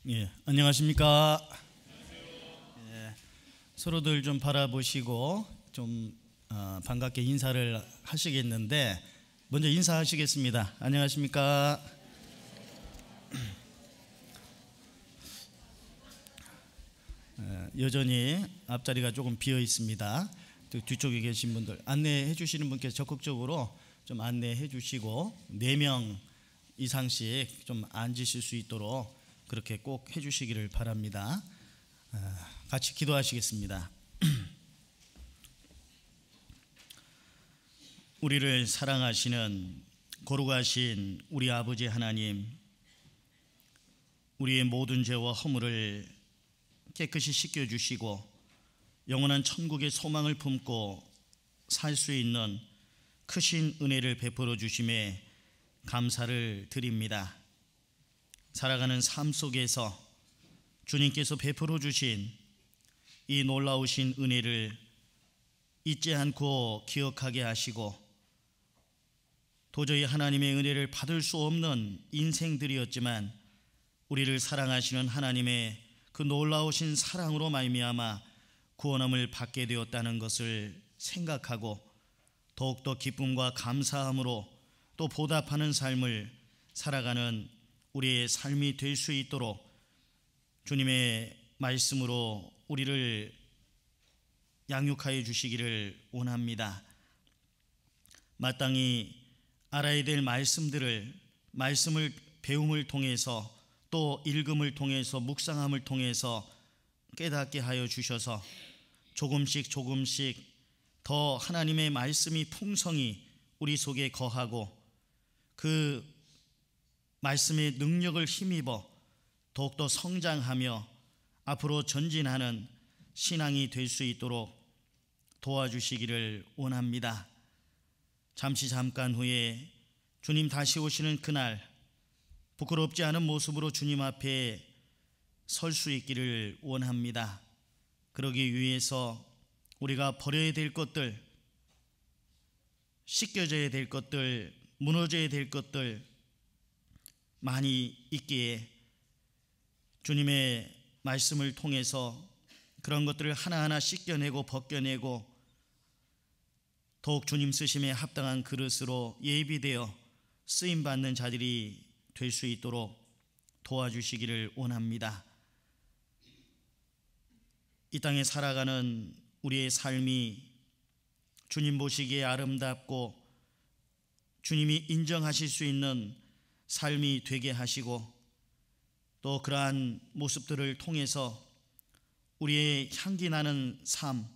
예, 안녕하십니까? 예, 서로들 좀 바라보시고 좀 반갑게 인사를 하시겠는데 먼저 인사하시겠습니다. 안녕하십니까? 여전히 앞자리가 조금 비어 있습니다. 뒤쪽에 계신 분들 안내해 주시는 분께서 적극적으로 좀 안내해 주시고 4명 이상씩 좀 앉으실 수 있도록 그렇게 꼭 해주시기를 바랍니다. 같이 기도하시겠습니다. 우리를 사랑하시는 거룩하신 우리 아버지 하나님, 우리의 모든 죄와 허물을 깨끗이 씻겨주시고 영원한 천국의 소망을 품고 살 수 있는 크신 은혜를 베풀어 주심에 감사를 드립니다. 살아가는 삶 속에서 주님께서 베풀어 주신 이 놀라우신 은혜를 잊지 않고 기억하게 하시고 도저히 하나님의 은혜를 받을 수 없는 인생들이었지만 우리를 사랑하시는 하나님의 그 놀라우신 사랑으로 말미암아 구원함을 받게 되었다는 것을 생각하고 더욱더 기쁨과 감사함으로 또 보답하는 삶을 살아가는 우리의 삶이 될 수 있도록 주님의 말씀으로 우리를 양육하여 주시기를 원합니다. 마땅히 알아야 될 말씀을 배움을 통해서 또 읽음을 통해서 묵상함을 통해서 깨닫게 하여 주셔서 조금씩 더 하나님의 말씀이 풍성히 우리 속에 거하고 그 말씀의 능력을 힘입어 더욱더 성장하며 앞으로 전진하는 신앙이 될 수 있도록 도와주시기를 원합니다. 잠깐 후에 주님 다시 오시는 그날 부끄럽지 않은 모습으로 주님 앞에 설 수 있기를 원합니다. 그러기 위해서 우리가 버려야 될 것들, 씻겨져야 될 것들, 무너져야 될 것들 많이 있기에 주님의 말씀을 통해서 그런 것들을 하나하나 씻겨내고 벗겨내고 더욱 주님 쓰심에 합당한 그릇으로 예비되어 쓰임받는 자들이 될 수 있도록 도와주시기를 원합니다. 이 땅에 살아가는 우리의 삶이 주님 보시기에 아름답고 주님이 인정하실 수 있는 삶이 되게 하시고 또 그러한 모습들을 통해서 우리의 향기 나는 삶,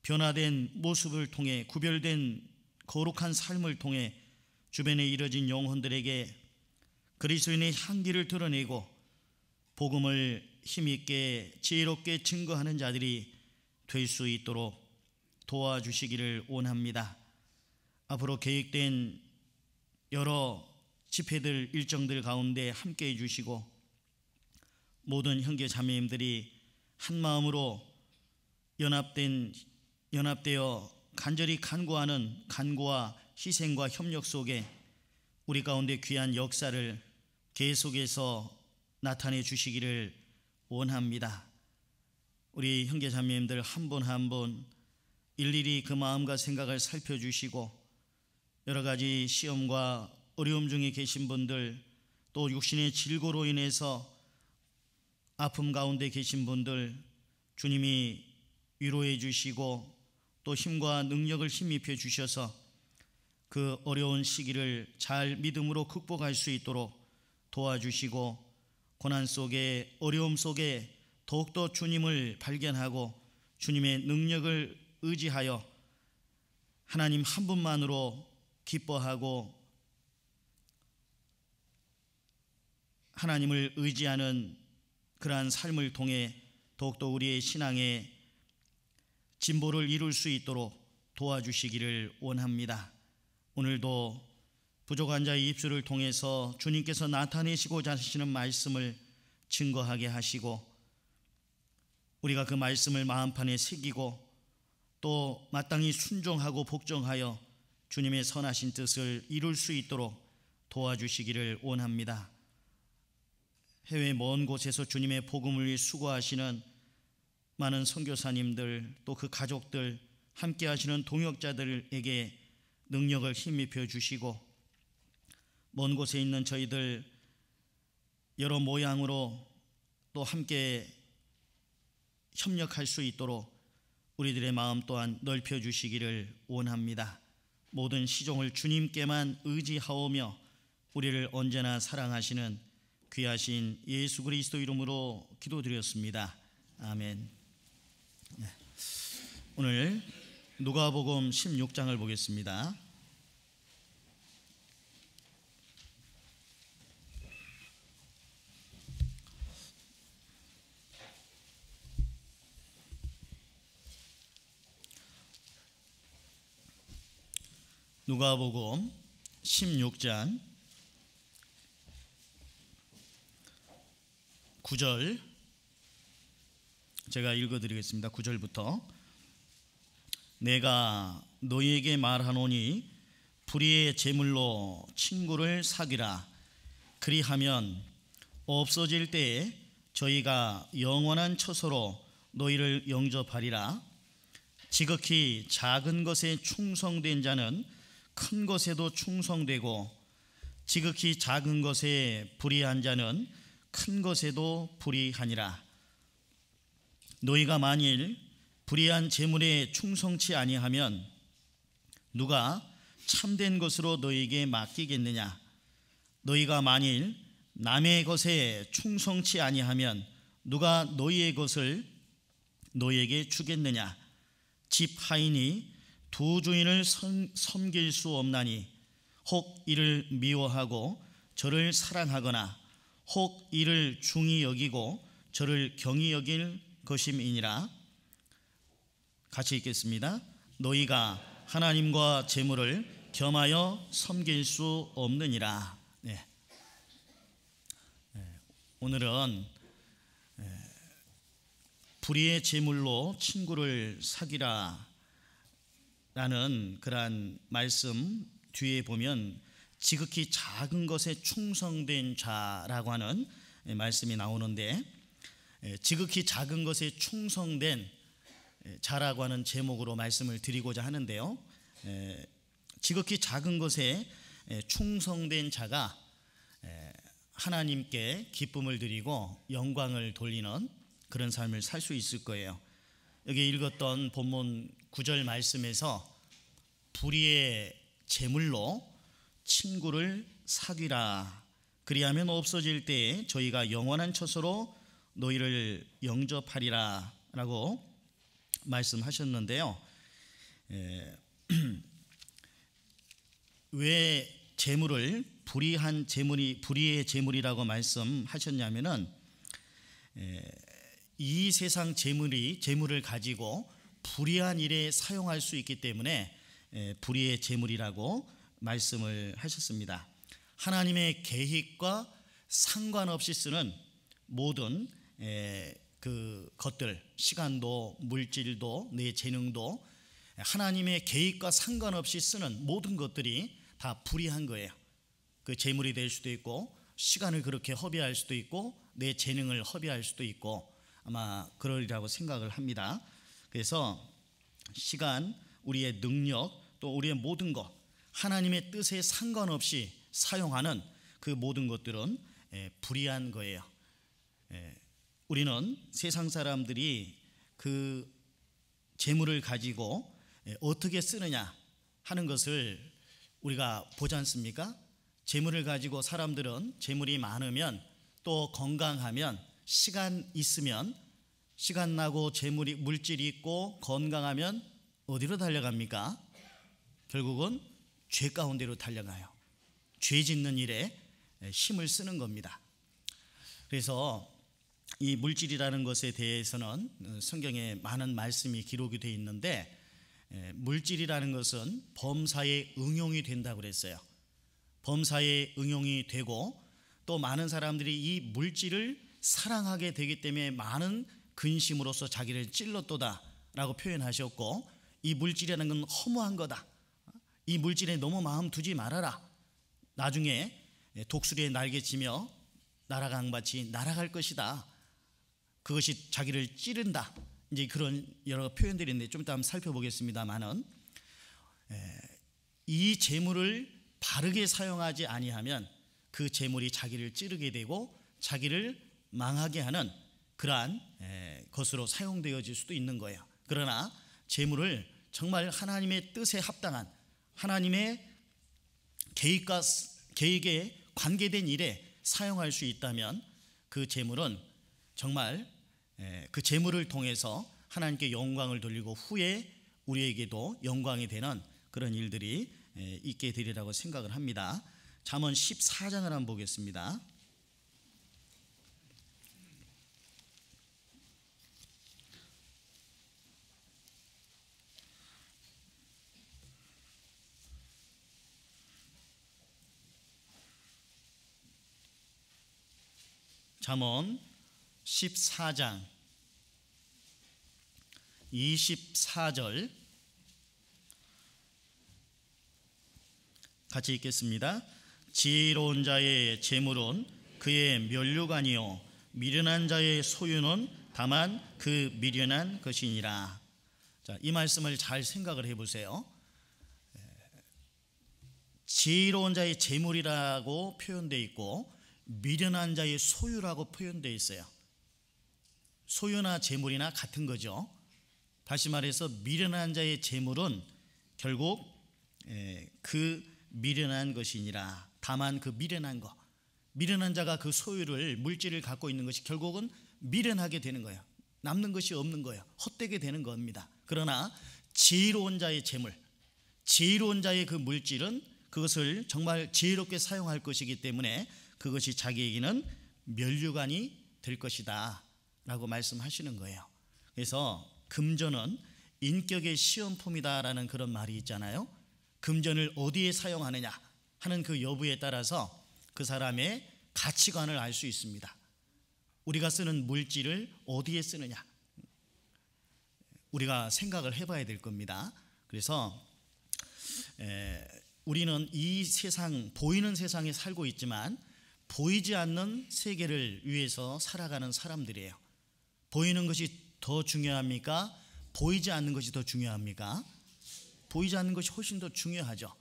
변화된 모습을 통해 구별된 거룩한 삶을 통해 주변에 이뤄진 영혼들에게 그리스도인의 향기를 드러내고 복음을 힘있게 지혜롭게 증거하는 자들이 될 수 있도록 도와주시기를 원합니다. 앞으로 계획된 여러 집회들 일정들 가운데 함께 해주시고 모든 형제 자매님들이 한마음으로 연합되어 간절히 간구하는 간구와 희생과 협력 속에 우리 가운데 귀한 역사를 계속해서 나타내 주시기를 원합니다. 우리 형제 자매님들 한 분 한 분 일일이 그 마음과 생각을 살펴주시고 여러 가지 시험과 어려움 중에 계신 분들 또 육신의 질고로 인해서 아픔 가운데 계신 분들 주님이 위로해 주시고 또 힘과 능력을 힘입혀 주셔서 그 어려운 시기를 잘 믿음으로 극복할 수 있도록 도와주시고 고난 속에 어려움 속에 더욱더 주님을 발견하고 주님의 능력을 의지하여 하나님 한 분만으로 기뻐하고 하나님을 의지하는 그러한 삶을 통해 더욱더 우리의 신앙의 진보를 이룰 수 있도록 도와주시기를 원합니다. 오늘도 부족한 자의 입술을 통해서 주님께서 나타내시고자 하시는 말씀을 증거하게 하시고 우리가 그 말씀을 마음판에 새기고 또 마땅히 순종하고 복종하여 주님의 선하신 뜻을 이룰 수 있도록 도와주시기를 원합니다. 해외 먼 곳에서 주님의 복음을 위해 수고하시는 많은 선교사님들, 또 그 가족들, 함께 하시는 동역자들에게 능력을 힘입혀 주시고, 먼 곳에 있는 저희들 여러 모양으로 또 함께 협력할 수 있도록 우리들의 마음 또한 넓혀 주시기를 원합니다. 모든 시종을 주님께만 의지하오며 우리를 언제나 사랑하시는 귀하신 예수 그리스도 이름으로 기도드렸습니다. 아멘. 오늘 누가복음 16장을 보겠습니다. 누가복음 16장 9절 제가 읽어드리겠습니다. 9절부터 내가 너희에게 말하노니 불의의 제물로 친구를 사귀라. 그리하면 없어질 때에 저희가 영원한 처소로 너희를 영접하리라. 지극히 작은 것에 충성된 자는 큰 것에도 충성되고 지극히 작은 것에 불의한 자는 큰 것에도 불의하니라. 너희가 만일 불의한 재물에 충성치 아니하면 누가 참된 것으로 너희에게 맡기겠느냐? 너희가 만일 남의 것에 충성치 아니하면 누가 너희의 것을 너희에게 주겠느냐? 집 하인이 두 주인을 섬길 수 없나니 혹 이를 미워하고 저를 사랑하거나 혹 이를 중히 여기고 저를 경히 여길 것임이니라. 같이 읽겠습니다. 너희가 하나님과 재물을 겸하여 섬길 수 없느니라. 오늘은 불의의 재물로 친구를 사귀라 라는 그러한 말씀 뒤에 보면 지극히 작은 것에 충성된 자라고 하는 말씀이 나오는데, 지극히 작은 것에 충성된 자라고 하는 제목으로 말씀을 드리고자 하는데요, 지극히 작은 것에 충성된 자가 하나님께 기쁨을 드리고 영광을 돌리는 그런 삶을 살 수 있을 거예요. 여기 읽었던 본문 9절 말씀에서 불의의 제물로 친구를 사귀라. 그리하면 없어질 때에 저희가 영원한 처소로 너희를 영접하리라 라고 말씀하셨는데요, 왜 재물을 불의의 재물이라고 말씀하셨냐면은 이 세상 재물을 가지고 불의한 일에 사용할 수 있기 때문에 불의의 재물이라고 말씀을 하셨습니다. 하나님의 계획과 상관없이 쓰는 모든 그 것들, 시간도 물질도 내 재능도 하나님의 계획과 상관없이 쓰는 모든 것들이 다 불의한 거예요. 그 재물이 될 수도 있고 시간을 그렇게 허비할 수도 있고 내 재능을 허비할 수도 있고 아마 그러리라고 생각을 합니다. 그래서 시간, 우리의 능력, 또 우리의 모든 것, 하나님의 뜻에 상관없이 사용하는 그 모든 것들은 불의한 거예요. 우리는 세상 사람들이 그 재물을 가지고 어떻게 쓰느냐 하는 것을 우리가 보지 않습니까? 재물을 가지고 사람들은 재물이 많으면 또 건강하면 시간 있으면 시간 나고 재물이 물질이 있고 건강하면 어디로 달려갑니까? 결국은 죄 가운데로 달려가요. 죄 짓는 일에 힘을 쓰는 겁니다. 그래서 이 물질이라는 것에 대해서는 성경에 많은 말씀이 기록이 되어 있는데, 물질이라는 것은 범사에 응용이 된다고 그랬어요. 범사에 응용이 되고 또 많은 사람들이 이 물질을 사랑하게 되기 때문에 많은 근심으로써 자기를 찔렀도다 라고 표현하셨고, 이 물질이라는 건 허무한 거다, 이 물질에 너무 마음 두지 말아라, 나중에 독수리에 날개치며 나라강같이 날아갈 것이다. 그것이 자기를 찌른다. 이제 그런 여러 표현들이 있는데 좀 이따 한번 살펴보겠습니다만은, 이 재물을 바르게 사용하지 아니하면 그 재물이 자기를 찌르게 되고 자기를 망하게 하는 그러한 것으로 사용되어질 수도 있는 거예요. 그러나 재물을 정말 하나님의 뜻에 합당한, 하나님의 계획에 관계된 일에 사용할 수 있다면 그 재물은 정말 그 재물을 통해서 하나님께 영광을 돌리고 후에 우리에게도 영광이 되는 그런 일들이 있게 되리라고 생각을 합니다. 잠언 14장을 한번 보겠습니다. 잠언 14장 24절 같이 읽겠습니다. 지혜로운 자의 재물은 그의 면류관이요 미련한 자의 소유는 다만 그 미련한 것이니라. 자, 이 말씀을 잘 생각을 해보세요. 지혜로운 자의 재물이라고 표현되어 있고 미련한 자의 소유라고 표현되어 있어요. 소유나 재물이나 같은 거죠. 다시 말해서 미련한 자의 재물은 결국 그 미련한 것이니라. 다만 그 미련한 것, 미련한 자가 그 소유를, 물질을 갖고 있는 것이 결국은 미련하게 되는 거예요. 남는 것이 없는 거예요. 헛되게 되는 겁니다. 그러나 지혜로운 자의 재물, 지혜로운 자의 그 물질은 그것을 정말 지혜롭게 사용할 것이기 때문에 그것이 자기에게는 면류관이 될 것이다 라고 말씀하시는 거예요. 그래서 금전은 인격의 시험품이다 라는 그런 말이 있잖아요. 금전을 어디에 사용하느냐 하는 그 여부에 따라서 그 사람의 가치관을 알 수 있습니다. 우리가 쓰는 물질을 어디에 쓰느냐, 우리가 생각을 해봐야 될 겁니다. 그래서 우리는 이 세상, 보이는 세상에 살고 있지만 보이지 않는 세계를 위해서 살아가는 사람들이에요. 보이는 것이 더 중요합니까? 보이지 않는 것이 더 중요합니까? 보이지 않는 것이 훨씬 더 중요하죠.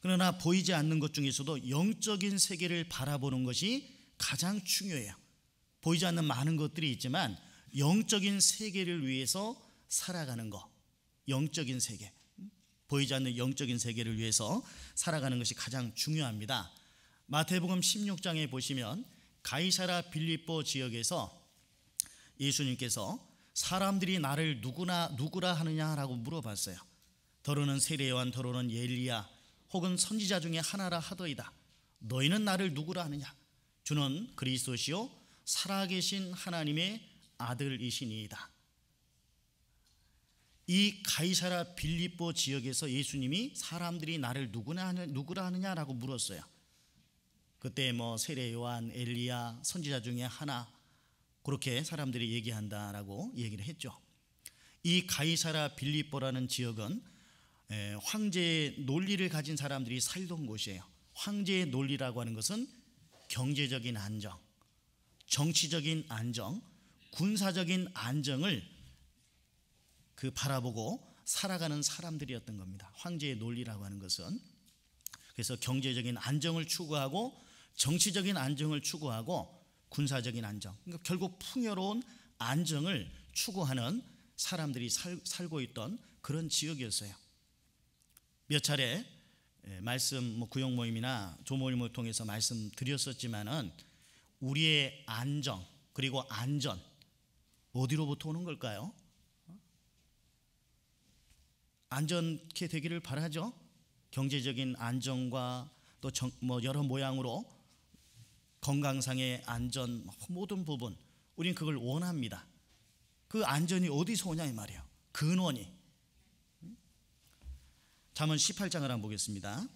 그러나 보이지 않는 것 중에서도 영적인 세계를 바라보는 것이 가장 중요해요. 보이지 않는 많은 것들이 있지만 영적인 세계를 위해서 살아가는 것, 영적인 세계, 보이지 않는 영적인 세계를 위해서 살아가는 것이 가장 중요합니다. 마태복음 16장에 보시면 가이사랴 빌립보 지역에서 예수님께서 사람들이 나를 누구라 하느냐라고 물어봤어요. 더러는 세례 요한, 더러는 엘리야 혹은 선지자 중에 하나라 하더이다. 너희는 나를 누구라 하느냐? 주는 그리스도시요 살아계신 하나님의 아들이시니이다. 이 가이사랴 빌립보 지역에서 예수님이 사람들이 나를 누구라 하느냐라고 물었어요. 그때 뭐 세례 요한, 엘리야, 선지자 중에 하나 그렇게 사람들이 얘기한다라고 얘기를 했죠. 이 가이사랴 빌립보라는 지역은 황제의 논리를 가진 사람들이 살던 곳이에요. 황제의 논리라고 하는 것은 경제적인 안정, 정치적인 안정, 군사적인 안정을 바라보고 살아가는 사람들이었던 겁니다. 황제의 논리라고 하는 것은. 그래서 경제적인 안정을 추구하고 정치적인 안정을 추구하고 군사적인 안정, 그러니까 결국 풍요로운 안정을 추구하는 사람들이 살고 있던 그런 지역이었어요. 몇 차례 말씀 구역 모임이나 조모임을 통해서 말씀드렸었지만은 우리의 안정 그리고 안전 어디로부터 오는 걸까요? 안전케 되기를 바라죠. 경제적인 안정과 또 여러 모양으로 건강상의 안전 모든 부분 우린 그걸 원합니다. 그 안전이 어디서 오냐 이 말이에요. 근원이. 잠언 18장을 한번 보겠습니다.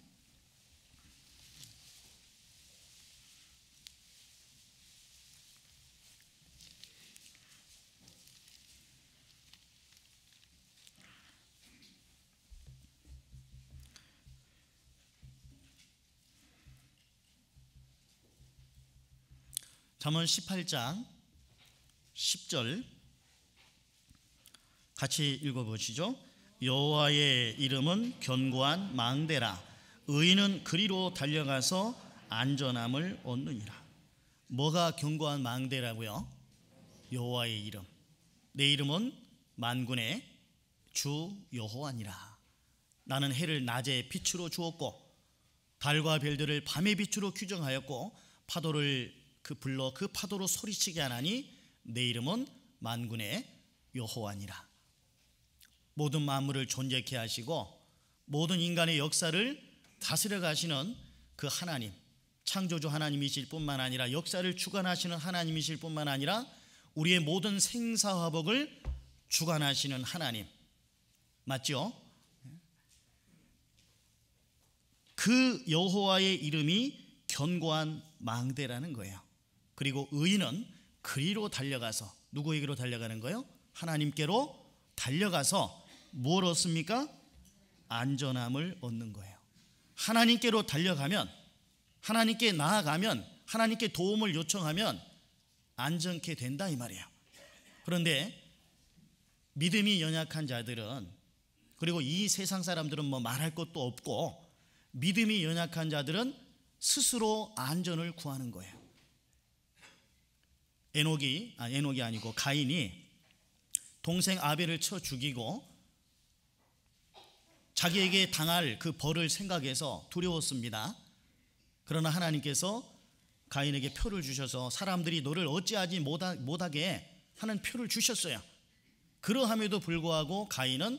잠언 18장 10절 같이 읽어보시죠. 여호와의 이름은 견고한 망대라. 의인은 그리로 달려가서 안전함을 얻느니라. 뭐가 견고한 망대라고요? 여호와의 이름. 내 이름은 만군의 주 여호와니라. 나는 해를 낮에 빛으로 주었고 달과 별들을 밤의 빛으로 규정하였고 파도를 불러 그 파도로 소리치게 하나니 내 이름은 만군의 여호와니라. 모든 만물을 존재케 하시고 모든 인간의 역사를 다스려 가시는 그 하나님, 창조주 하나님이실 뿐만 아니라 역사를 주관하시는 하나님이실 뿐만 아니라 우리의 모든 생사화복을 주관하시는 하나님, 맞죠? 그 여호와의 이름이 견고한 망대라는 거예요. 그리고 의인은 그리로 달려가서, 누구에게로 달려가는 거예요? 하나님께로 달려가서 뭘 얻습니까? 안전함을 얻는 거예요. 하나님께로 달려가면, 하나님께 나아가면, 하나님께 도움을 요청하면 안전케 된다 이 말이에요. 그런데 믿음이 연약한 자들은, 그리고 이 세상 사람들은 뭐 말할 것도 없고, 믿음이 연약한 자들은 스스로 안전을 구하는 거예요. 에녹이 아니고 가인이 동생 아벨을 쳐 죽이고 자기에게 당할 그 벌을 생각해서 두려웠습니다. 그러나 하나님께서 가인에게 표를 주셔서 사람들이 너를 어찌하지 못하게 하는 표를 주셨어요. 그러함에도 불구하고 가인은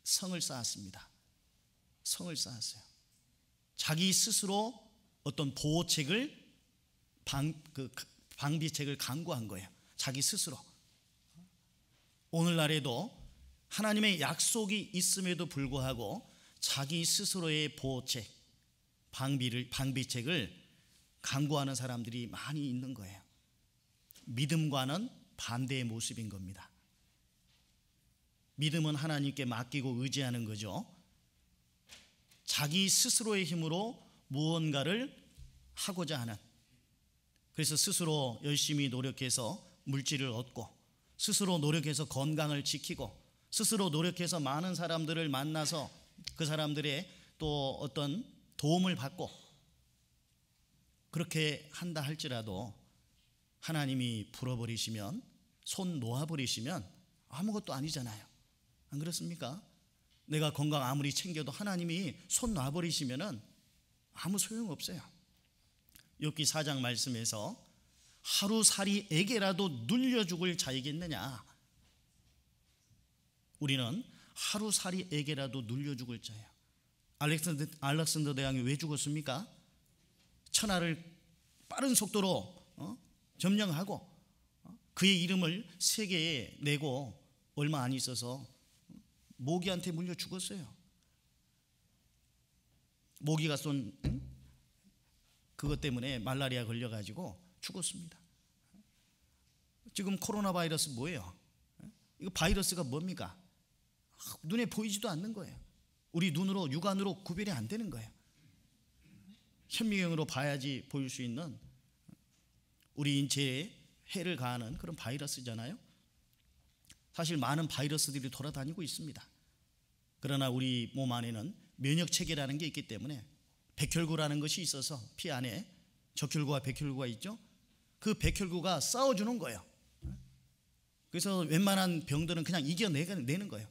성을 쌓았습니다. 성을 쌓았어요. 자기 스스로 어떤 보호책을 방비책을 강구한 거예요. 자기 스스로. 오늘날에도 하나님의 약속이 있음에도 불구하고 자기 스스로의 보호책, 방비책을 강구하는 사람들이 많이 있는 거예요. 믿음과는 반대의 모습인 겁니다. 믿음은 하나님께 맡기고 의지하는 거죠. 자기 스스로의 힘으로 무언가를 하고자 하는, 그래서 스스로 열심히 노력해서 물질을 얻고, 스스로 노력해서 건강을 지키고, 스스로 노력해서 많은 사람들을 만나서 그 사람들의 또 어떤 도움을 받고, 그렇게 한다 할지라도 하나님이 불어버리시면, 손 놓아버리시면 아무것도 아니잖아요. 안 그렇습니까? 내가 건강 아무리 챙겨도 하나님이 손 놔버리시면 아무 소용없어요. 욥기 4장 말씀에서 하루살이에게라도 눌려 죽을 자이겠느냐. 우리는 하루살이에게라도 눌려 죽을 자예요. 알렉산더 대왕이 왜 죽었습니까? 천하를 빠른 속도로 점령하고 그의 이름을 세계에 내고 얼마 안 있어서 모기한테 물려 죽었어요. 모기가 쏜 그것 때문에 말라리아 걸려가지고 죽었습니다. 지금 코로나 바이러스 뭐예요? 이거 바이러스가 뭡니까? 눈에 보이지도 않는 거예요. 우리 눈으로, 육안으로 구별이 안 되는 거예요. 현미경으로 봐야지 보일 수 있는 우리 인체에 해를 가하는 그런 바이러스잖아요. 사실 많은 바이러스들이 돌아다니고 있습니다. 그러나 우리 몸 안에는 면역체계라는 게 있기 때문에 백혈구라는 것이 있어서 피 안에 적혈구와 백혈구가 있죠. 그 백혈구가 싸워주는 거예요. 그래서 웬만한 병들은 그냥 이겨내는 거예요.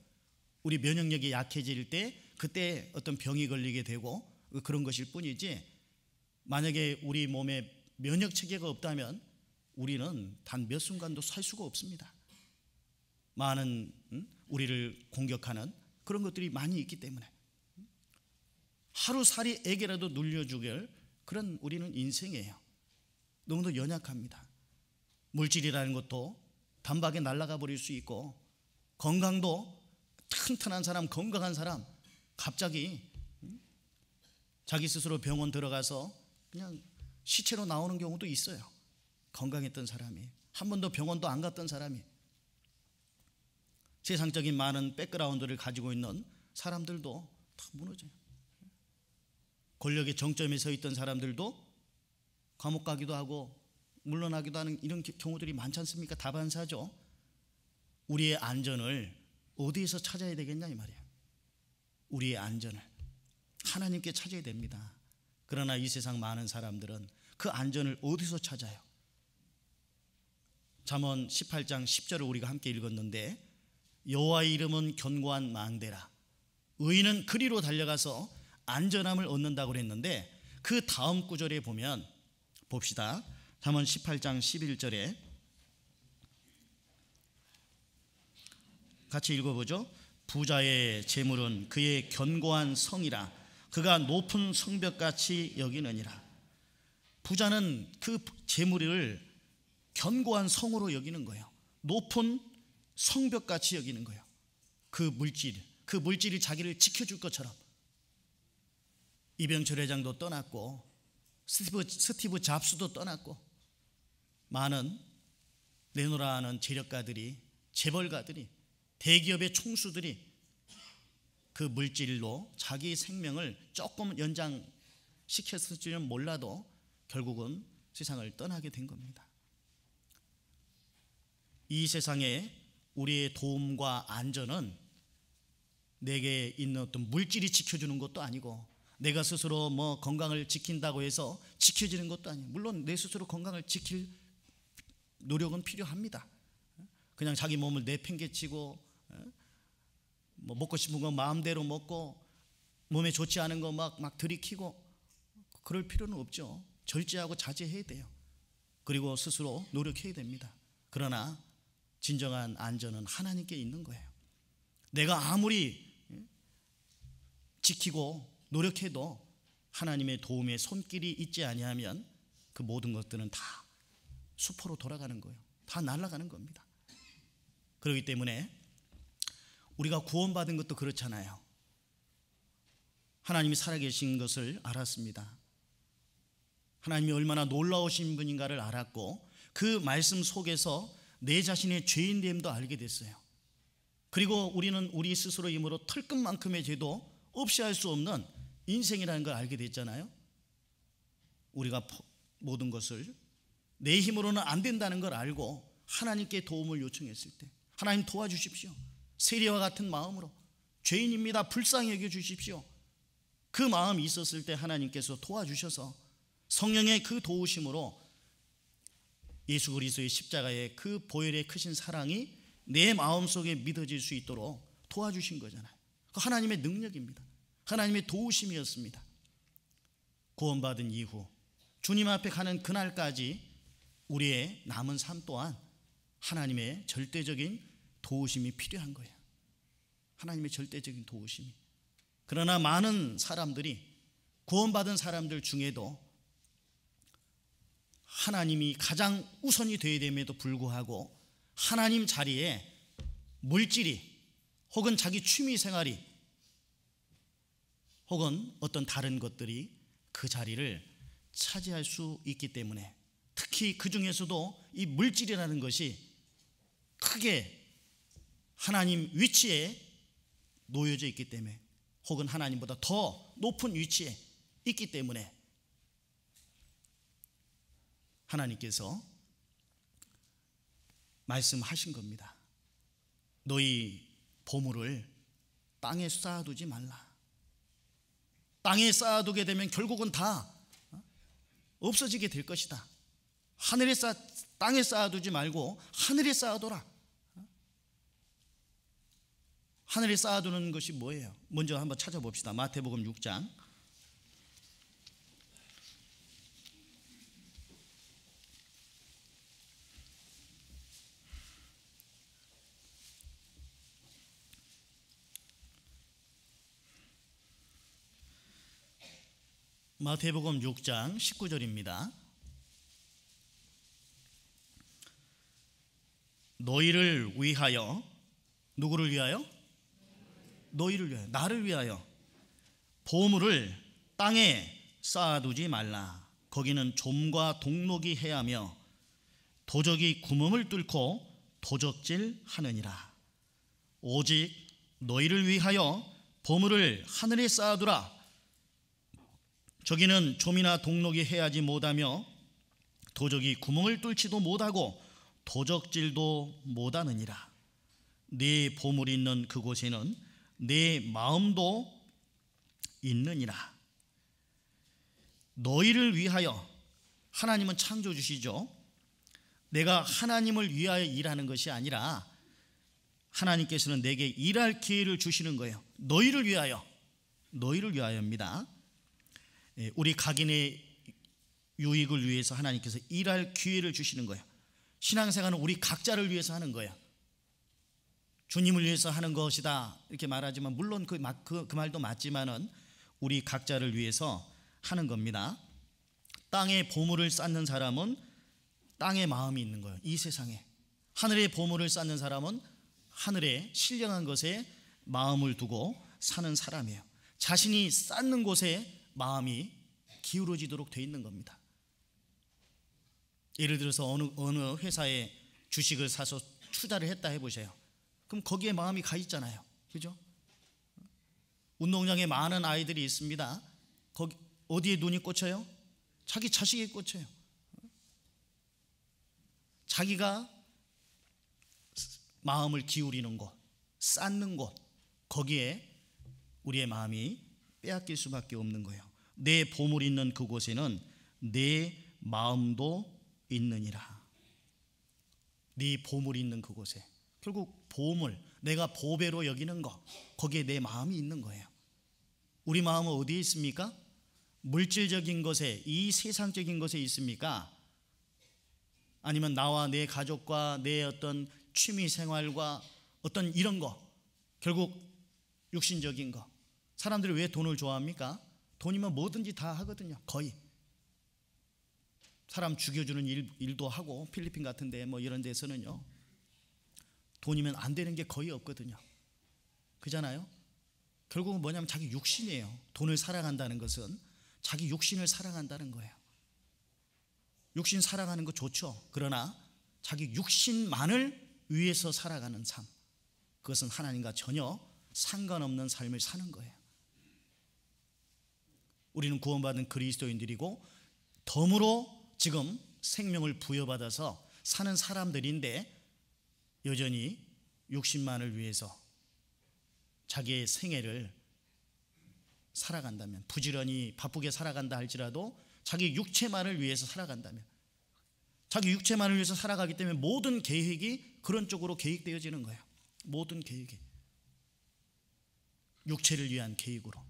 우리 면역력이 약해질 때 그때 어떤 병이 걸리게 되고 그런 것일 뿐이지, 만약에 우리 몸에 면역체계가 없다면 우리는 단 몇 순간도 살 수가 없습니다. 많은 우리를 공격하는 그런 것들이 많이 있기 때문에 하루살이에게라도 눌려 죽일 그런 우리는 인생이에요. 너무도 연약합니다. 물질이라는 것도 단박에 날아가 버릴 수 있고, 건강도 튼튼한 사람, 건강한 사람 갑자기 자기 스스로 병원 들어가서 그냥 시체로 나오는 경우도 있어요. 건강했던 사람이, 한 번도 병원도 안 갔던 사람이. 세상적인 많은 백그라운드를 가지고 있는 사람들도 다 무너져요. 권력의 정점에 서 있던 사람들도 감옥 가기도 하고 물러나기도 하는 이런 경우들이 많지 않습니까? 다반사죠. 우리의 안전을 어디에서 찾아야 되겠냐 이 말이에요. 우리의 안전을 하나님께 찾아야 됩니다. 그러나 이 세상 많은 사람들은 그 안전을 어디서 찾아요? 잠언 18장 10절을 우리가 함께 읽었는데, 여호와의 이름은 견고한 망대라, 의인은 그리로 달려가서 안전함을 얻는다고 그랬는데, 그 다음 구절에 보면 봅시다. 잠언 18장 11절에 같이 읽어보죠. 부자의 재물은 그의 견고한 성이라, 그가 높은 성벽같이 여기느니라. 부자는 그 재물을 견고한 성으로 여기는 거예요. 높은 성벽같이 여기는 거예요. 그 물질이 자기를 지켜줄 것처럼. 이병철 회장도 떠났고, 스티브 잡스도 떠났고, 많은 내노라하는 재력가들이, 재벌가들이, 대기업의 총수들이 그 물질로 자기 생명을 조금 연장시켰을지는 몰라도 결국은 세상을 떠나게 된 겁니다. 이 세상에 우리의 도움과 안전은 내게 있는 어떤 물질이 지켜주는 것도 아니고, 내가 스스로 건강을 지킨다고 해서 지켜지는 것도 아니에요. 물론 내 스스로 건강을 지킬 노력은 필요합니다. 그냥 자기 몸을 내팽개치고 먹고 싶은 거 마음대로 먹고 몸에 좋지 않은 거 막 들이키고 그럴 필요는 없죠. 절제하고 자제해야 돼요. 그리고 스스로 노력해야 됩니다. 그러나 진정한 안전은 하나님께 있는 거예요. 내가 아무리 지키고 노력해도 하나님의 도움의 손길이 있지 아니하면 그 모든 것들은 다 수포로 돌아가는 거예요. 다 날아가는 겁니다. 그렇기 때문에 우리가 구원받은 것도 그렇잖아요. 하나님이 살아계신 것을 알았습니다. 하나님이 얼마나 놀라우신 분인가를 알았고, 그 말씀 속에서 내 자신의 죄인됨도 알게 됐어요. 그리고 우리는 우리 스스로 힘으로 털끝만큼의 죄도 없이 할 수 없는 인생이라는 걸 알게 됐잖아요. 우리가 모든 것을 내 힘으로는 안 된다는 걸 알고 하나님께 도움을 요청했을 때, 하나님 도와주십시오, 세리와 같은 마음으로 죄인입니다, 불쌍히 여겨주십시오, 그 마음이 있었을 때 하나님께서 도와주셔서 성령의 그 도우심으로 예수 그리스도의 십자가의 그 보혈의 크신 사랑이 내 마음속에 믿어질 수 있도록 도와주신 거잖아요. 그 하나님의 능력입니다. 하나님의 도우심이었습니다. 구원받은 이후 주님 앞에 가는 그날까지 우리의 남은 삶 또한 하나님의 절대적인 도우심이 필요한 거예요. 하나님의 절대적인 도우심이. 그러나 많은 사람들이, 구원받은 사람들 중에도 하나님이 가장 우선이 되어야 됨에도 불구하고 하나님 자리에 물질이 혹은 자기 취미 생활이 혹은 어떤 다른 것들이 그 자리를 차지할 수 있기 때문에, 특히 그 중에서도 이 물질이라는 것이 크게 하나님 위치에 놓여져 있기 때문에, 혹은 하나님보다 더 높은 위치에 있기 때문에 하나님께서 말씀하신 겁니다. 너희 보물을 땅에 쌓아두지 말라. 땅에 쌓아두게 되면 결국은 다 없어지게 될 것이다. 땅에 쌓아두지 말고 하늘에 쌓아둬라. 하늘에 쌓아두는 것이 뭐예요? 먼저 한번 찾아봅시다. 마태복음 6장 마태복음 6장 19절입니다. 너희를 위하여, 누구를 위하여? 너희를 위하여, 나를 위하여 보물을 땅에 쌓아두지 말라. 거기는 좀과 동록이 해하며 도적이 구멍을 뚫고 도적질 하느니라. 오직 너희를 위하여 보물을 하늘에 쌓아두라. 저기는 좀이나 동록이 해하지 못하며 도적이 구멍을 뚫지도 못하고 도적질도 못하느니라. 네 보물이 있는 그곳에는 내 마음도 있느니라. 너희를 위하여, 하나님은 창조주시죠. 내가 하나님을 위하여 일하는 것이 아니라 하나님께서는 내게 일할 기회를 주시는 거예요. 너희를 위하여, 너희를 위하여입니다. 우리 각인의 유익을 위해서 하나님께서 일할 기회를 주시는 거예요. 신앙생활은 우리 각자를 위해서 하는 거예요. 주님을 위해서 하는 것이다 이렇게 말하지만, 물론 그 말도 맞지만은 우리 각자를 위해서 하는 겁니다. 땅에 보물을 쌓는 사람은 땅에 마음이 있는 거예요. 이 세상에. 하늘에 보물을 쌓는 사람은 하늘에 신령한 것에 마음을 두고 사는 사람이에요. 자신이 쌓는 곳에 마음이 기울어지도록 돼 있는 겁니다. 예를 들어서 어느 회사에 주식을 사서 투자를 했다 해보세요. 그럼 거기에 마음이 가 있잖아요. 그죠? 운동장에 많은 아이들이 있습니다. 거기 어디에 눈이 꽂혀요? 자기 자식에 꽂혀요. 자기가 마음을 기울이는 곳, 쌓는 곳, 거기에 우리의 마음이 빼앗길 수밖에 없는 거예요. 내 보물이 있는 그곳에는 내 마음도 있느니라. 네 보물이 있는 그곳에, 결국 보물, 내가 보배로 여기는 것, 거기에 내 마음이 있는 거예요. 우리 마음은 어디에 있습니까? 물질적인 것에, 이 세상적인 것에 있습니까? 아니면 나와 내 가족과 내 어떤 취미 생활과 어떤 이런 거, 결국 육신적인 거. 사람들이 왜 돈을 좋아합니까? 돈이면 뭐든지 다 하거든요. 거의 사람 죽여주는 일도 하고, 필리핀 같은 데 뭐 이런 데서는요, 돈이면 안 되는 게 거의 없거든요. 그잖아요. 결국은 뭐냐면 자기 육신이에요. 돈을 사랑한다는 것은 자기 육신을 사랑한다는 거예요. 육신 사랑하는 거 좋죠. 그러나 자기 육신만을 위해서 살아가는 삶, 그것은 하나님과 전혀 상관없는 삶을 사는 거예요. 우리는 구원받은 그리스도인들이고 덤으로 지금 생명을 부여받아서 사는 사람들인데, 여전히 육신만을 위해서 자기의 생애를 살아간다면, 부지런히 바쁘게 살아간다 할지라도 자기 육체만을 위해서 살아간다면, 자기 육체만을 위해서 살아가기 때문에 모든 계획이 그런 쪽으로 계획되어지는 거예요. 모든 계획이 육체를 위한 계획으로,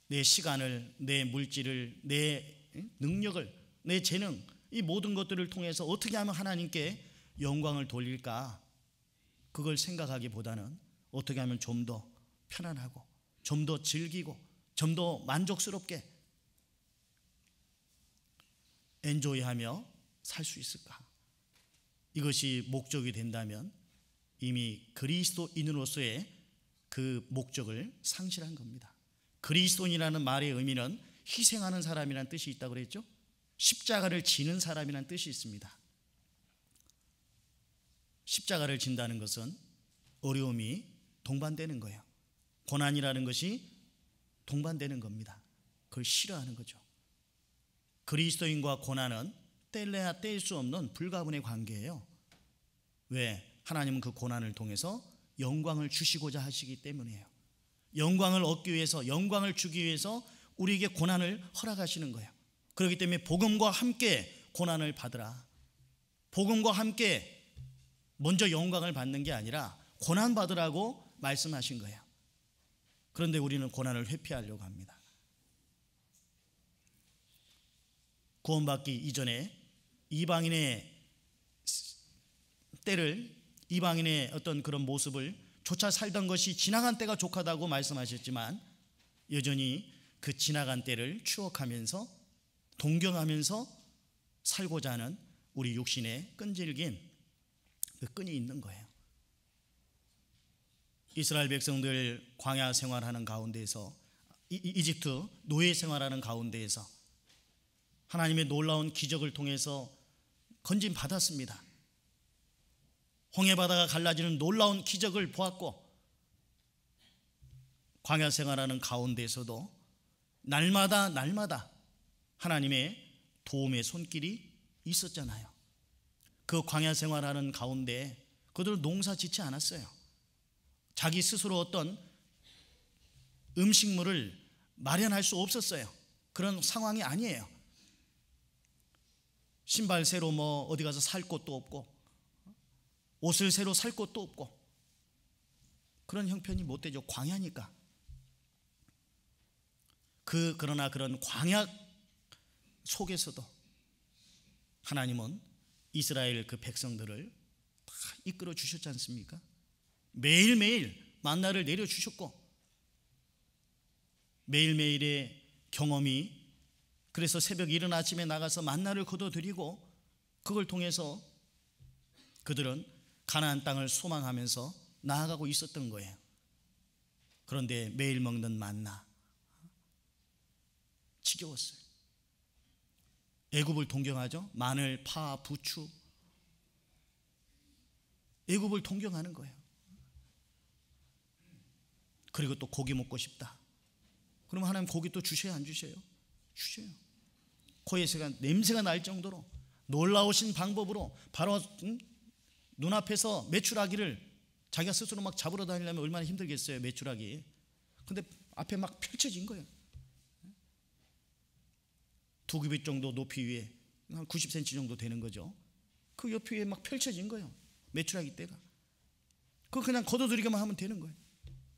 내 시간을, 내 물질을, 내 능력을, 내 재능, 이 모든 것들을 통해서 어떻게 하면 하나님께 영광을 돌릴까, 그걸 생각하기보다는 어떻게 하면 좀 더 편안하고, 좀 더 즐기고, 좀 더 만족스럽게 엔조이하며 살 수 있을까. 이것이 목적이 된다면 이미 그리스도인으로서의 그 목적을 상실한 겁니다. 그리스도인이라는 말의 의미는 희생하는 사람이라는 뜻이 있다고 그랬죠. 십자가를 지는 사람이라는 뜻이 있습니다. 십자가를 진다는 것은 어려움이 동반되는 거예요. 고난이라는 것이 동반되는 겁니다. 그걸 싫어하는 거죠. 그리스도인과 고난은 뗄래야 뗄 수 없는 불가분의 관계예요. 왜? 하나님은 그 고난을 통해서 영광을 주시고자 하시기 때문이에요. 영광을 얻기 위해서, 영광을 주기 위해서 우리에게 고난을 허락하시는 거예요. 그렇기 때문에 복음과 함께 고난을 받으라. 복음과 함께 먼저 영광을 받는 게 아니라 고난 받으라고 말씀하신 거예요. 그런데 우리는 고난을 회피하려고 합니다. 구원받기 이전에 이방인의 때를, 이방인의 어떤 그런 모습을 조차 살던 것이 지나간 때가 족하다고 말씀하셨지만, 여전히 그 지나간 때를 추억하면서 동경하면서 살고자 하는 우리 육신의 끈질긴 그 끈이 있는 거예요. 이스라엘 백성들 광야 생활하는 가운데에서, 이집트 노예 생활하는 가운데에서 하나님의 놀라운 기적을 통해서 건진 받았습니다. 홍해바다가 갈라지는 놀라운 기적을 보았고, 광야 생활하는 가운데에서도 날마다 하나님의 도움의 손길이 있었잖아요. 그 광야 생활하는 가운데 그들은 농사 짓지 않았어요. 자기 스스로 어떤 음식물을 마련할 수 없었어요. 그런 상황이 아니에요. 신발 새로 어디 가서 살 곳도 없고, 옷을 새로 살 곳도 없고, 그런 형편이 못 되죠. 광야니까. 그러나 그런 광야 속에서도 하나님은 이스라엘 그 백성들을 다 이끌어 주셨지 않습니까? 매일매일 만나를 내려주셨고, 매일매일의 경험이, 그래서 새벽 이른 아침에 나가서 만나를 거둬들이고, 그걸 통해서 그들은 가나안 땅을 소망하면서 나아가고 있었던 거예요. 그런데 매일 먹는 만나 지겨웠어요. 애굽을 동경하죠. 마늘, 파, 부추, 애굽을 동경하는 거예요. 그리고 또 고기 먹고 싶다. 그럼 하나님 고기 또 주셔야 안 주셔요? 주셔요. 코에서 냄새가 날 정도로 놀라우신 방법으로 바로 눈앞에서 메추라기를 자기가 스스로 막 잡으러 다니려면 얼마나 힘들겠어요, 메추라기. 근데 앞에 막 펼쳐진 거예요. 두 규빗 정도 높이 위에 한 90cm 정도 되는 거죠. 그 옆에 위에 막 펼쳐진 거예요, 메추라기 떼가. 그거 그냥 걷어들이기만 하면 되는 거예요.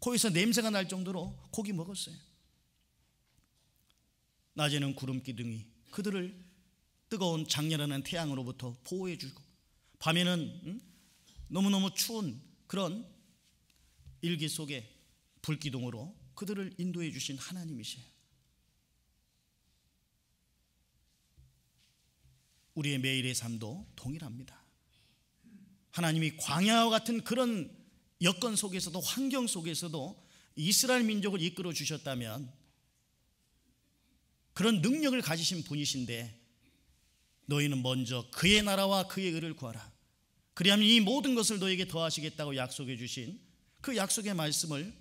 거기서 냄새가 날 정도로 고기 먹었어요. 낮에는 구름 기둥이 그들을 뜨거운 장렬하는 태양으로부터 보호해주고, 밤에는 너무너무 추운 그런 일기 속에 불기둥으로 그들을 인도해 주신 하나님이세요. 우리의 매일의 삶도 동일합니다. 하나님이 광야와 같은 그런 여건 속에서도, 환경 속에서도 이스라엘 민족을 이끌어 주셨다면, 그런 능력을 가지신 분이신데, 너희는 먼저 그의 나라와 그의 의를 구하라, 그리하면 이 모든 것을 너에게 더하시겠다고 약속해 주신 그 약속의 말씀을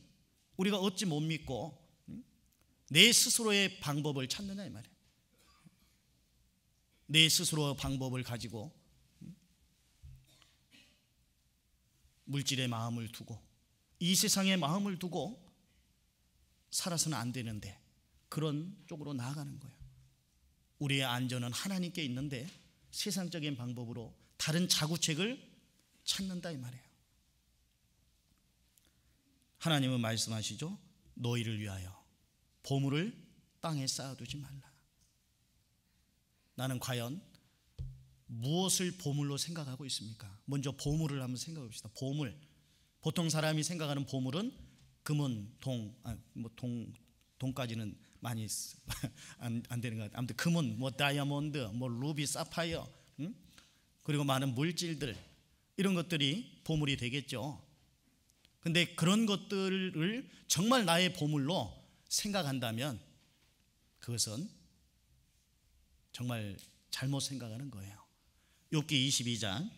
우리가 어찌 못 믿고 내 스스로의 방법을 찾느냐 이 말이에요. 내 스스로의 방법을 가지고 물질의 마음을 두고 이 세상의 마음을 두고 살아서는 안 되는데, 그런 쪽으로 나아가는 거예요. 우리의 안전은 하나님께 있는데 세상적인 방법으로 다른 자구책을 찾는다 이 말이에요. 하나님은 말씀하시죠. 너희를 위하여 보물을 땅에 쌓아두지 말라. 나는 과연 무엇을 보물로 생각하고 있습니까? 먼저 보물을 한번 생각해 봅시다. 보물. 보통 사람이 생각하는 보물은 금은, 동까지는 많이 안 되는 것 같아요. 아무튼 금은, 다이아몬드, 루비, 사파이어, 그리고 많은 물질들, 이런 것들이 보물이 되겠죠. 근데 그런 것들을 정말 나의 보물로 생각한다면 그것은 정말 잘못 생각하는 거예요. 욥기 22장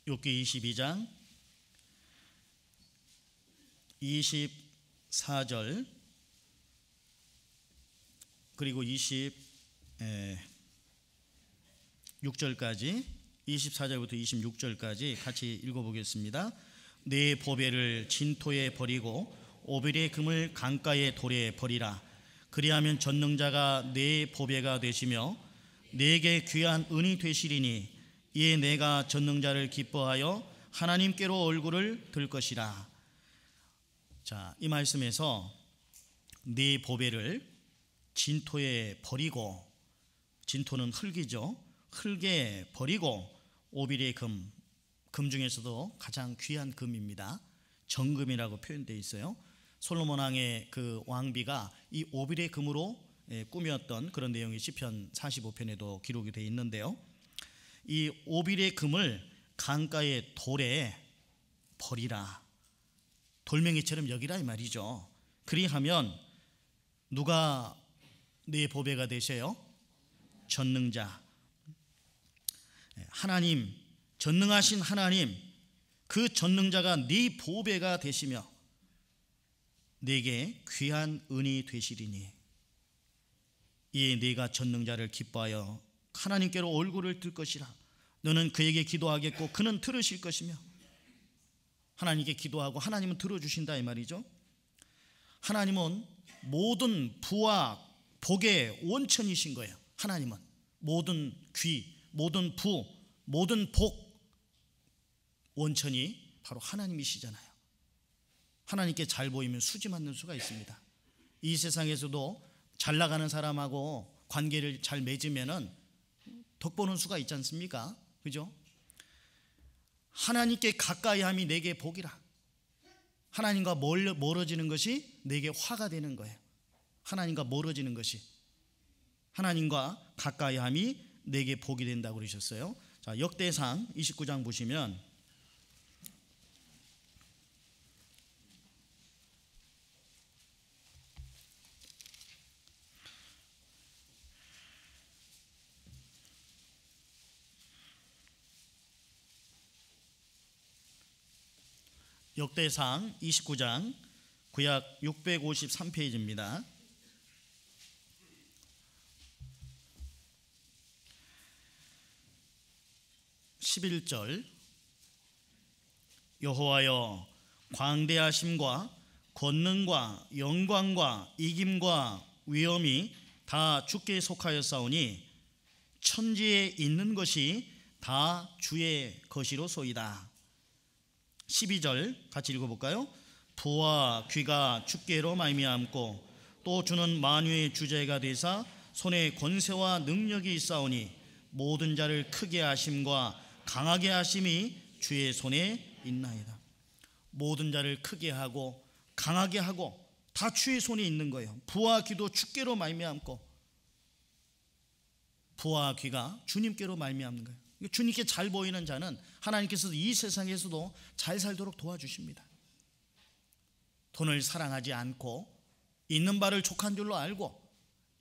욥기 22장 24절 그리고 26절까지, 24절부터 26절까지 같이 읽어보겠습니다. 내 보배를 진토에 버리고 오빌의 금을 강가의 돌에 버리라. 그리하면 전능자가 내 보배가 되시며 내게 귀한 은이 되시리니, 이에 내가 전능자를 기뻐하여 하나님께로 얼굴을 들 것이라. 자, 이 말씀에서 네 보배를 진토에 버리고, 진토는 흙이죠. 흙에 버리고 오빌의 금, 금 중에서도 가장 귀한 금입니다. 정금이라고 표현되어 있어요. 솔로몬 왕의 그 왕비가 이 오빌의 금으로 꾸몄던 그런 내용이 시편 45편에도 기록이 되어 있는데요. 이 오빌의 금을 강가의 돌에 버리라. 돌멩이처럼 여기라 이 말이죠. 그리하면 누가 네 보배가 되세요? 전능자. 하나님, 전능하신 하나님, 그 전능자가 네 보배가 되시며 내게 귀한 은이 되시리니 이에 네가 전능자를 기뻐하여 하나님께로 얼굴을 들 것이라. 너는 그에게 기도하겠고 그는 들으실 것이며. 하나님께 기도하고 하나님은 들어주신다 이 말이죠. 하나님은 모든 부와 복의 원천이신 거예요. 하나님은 모든 귀, 모든 부, 모든 복 원천이 바로 하나님이시잖아요. 하나님께 잘 보이면 수지 맞는 수가 있습니다. 이 세상에서도 잘 나가는 사람하고 관계를 잘 맺으면은 덕보는 수가 있지 않습니까? 그죠? 하나님께 가까이 함이 내게 복이라. 하나님과 멀어지는 것이 내게 화가 되는 거예요. 하나님과 멀어지는 것이, 하나님과 가까이 함이 내게 복이 된다고 그러셨어요. 자, 역대상 29장 보시면 역대상 29장 구약 653페이지입니다. 11절 여호와여 광대하심과 권능과 영광과 이김과 위엄이 다 주께 속하였사오니 천지에 있는 것이 다 주의 것이로소이다. 12절 같이 읽어볼까요? 부와 귀가 주께로 말미암고 또 주는 만유의 주제가 되사 손에 권세와 능력이 있사오니 모든 자를 크게 하심과 강하게 하심이 주의 손에 있나이다. 모든 자를 크게 하고 강하게 하고 다 주의 손에 있는 거예요. 부와 귀도 주께로 말미암고, 부와 귀가 주님께로 말미암는 거예요. 주님께 잘 보이는 자는 하나님께서 이 세상에서도 잘 살도록 도와주십니다. 돈을 사랑하지 않고 있는 바를 족한 줄로 알고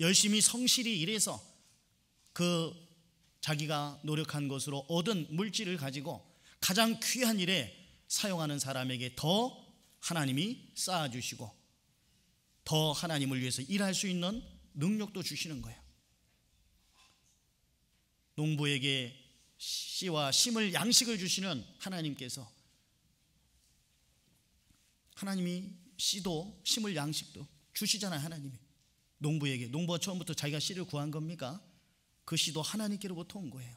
열심히 성실히 일해서 그 자기가 노력한 것으로 얻은 물질을 가지고 가장 귀한 일에 사용하는 사람에게 더 하나님이 쌓아주시고 더 하나님을 위해서 일할 수 있는 능력도 주시는 거예요. 농부에게 씨와 심을 양식을 주시는 하나님께서, 하나님이 씨도 심을 양식도 주시잖아요. 하나님이 농부에게, 농부가 처음부터 자기가 씨를 구한 겁니까? 그 씨도 하나님께로부터 온 거예요.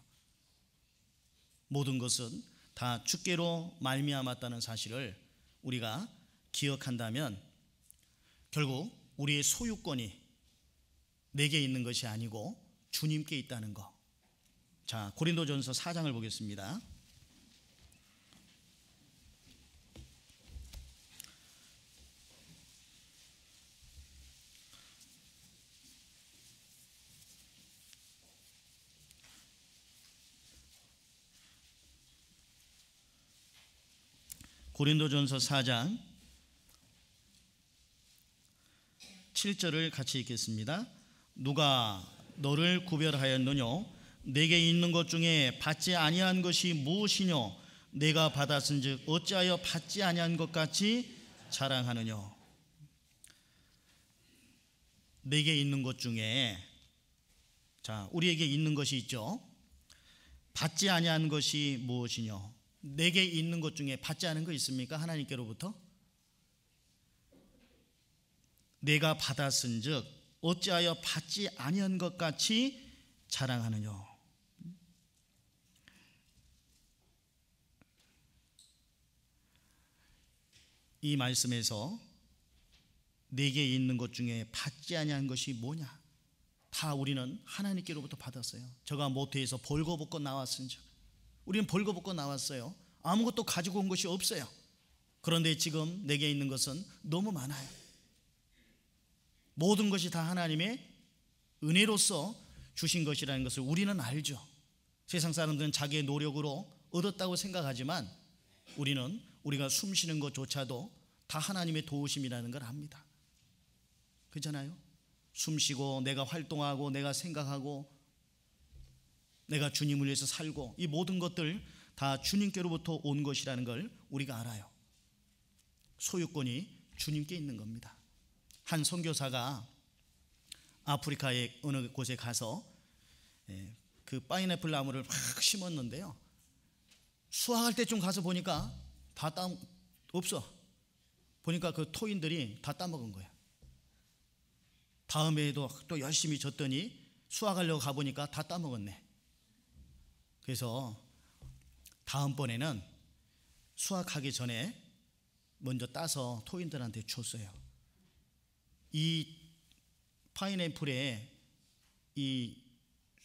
모든 것은 다 주께로 말미암았다는 사실을 우리가 기억한다면 결국 우리의 소유권이 내게 있는 것이 아니고 주님께 있다는 거. 자, 고린도전서 4장을 보겠습니다. 고린도전서 4장 7절을 같이 읽겠습니다. 누가 너를 구별하였느뇨? 내게 있는 것 중에 받지 아니한 것이 무엇이뇨? 내가 받았은즉 어찌하여 받지 아니한 것 같이 자랑하느뇨? 내게 있는 것 중에, 자, 우리에게 있는 것이 있죠. 받지 아니한 것이 무엇이뇨? 내게 있는 것 중에 받지 않은 거 있습니까? 하나님께로부터? 내가 받았은즉 어찌하여 받지 아니한 것 같이 자랑하느뇨? 이 말씀에서 내게 있는 것 중에 받지 아니한 것이 뭐냐? 다 우리는 하나님께로부터 받았어요. 저가 모태에서 벌거벗고 나왔은즉, 우리는 벌거벗고 나왔어요. 아무것도 가지고 온 것이 없어요. 그런데 지금 내게 있는 것은 너무 많아요. 모든 것이 다 하나님의 은혜로서 주신 것이라는 것을 우리는 알죠. 세상 사람들은 자기의 노력으로 얻었다고 생각하지만 우리는 우리가 숨 쉬는 것조차도 다 하나님의 도우심이라는 걸 압니다. 그렇잖아요? 숨 쉬고 내가 활동하고 내가 생각하고 내가 주님을 위해서 살고 이 모든 것들 다 주님께로부터 온 것이라는 걸 우리가 알아요. 소유권이 주님께 있는 겁니다. 한 선교사가 아프리카의 어느 곳에 가서 그 파인애플 나무를 막 심었는데요, 수확할 때쯤 가서 보니까 다 없어. 보니까 그 토인들이 다 따먹은 거야. 다음 해에도 또 열심히 줬더니 수확하려고 가보니까 다 따먹었네. 그래서 다음번에는 수확하기 전에 먼저 따서 토인들한테 줬어요. 이 파인애플의 이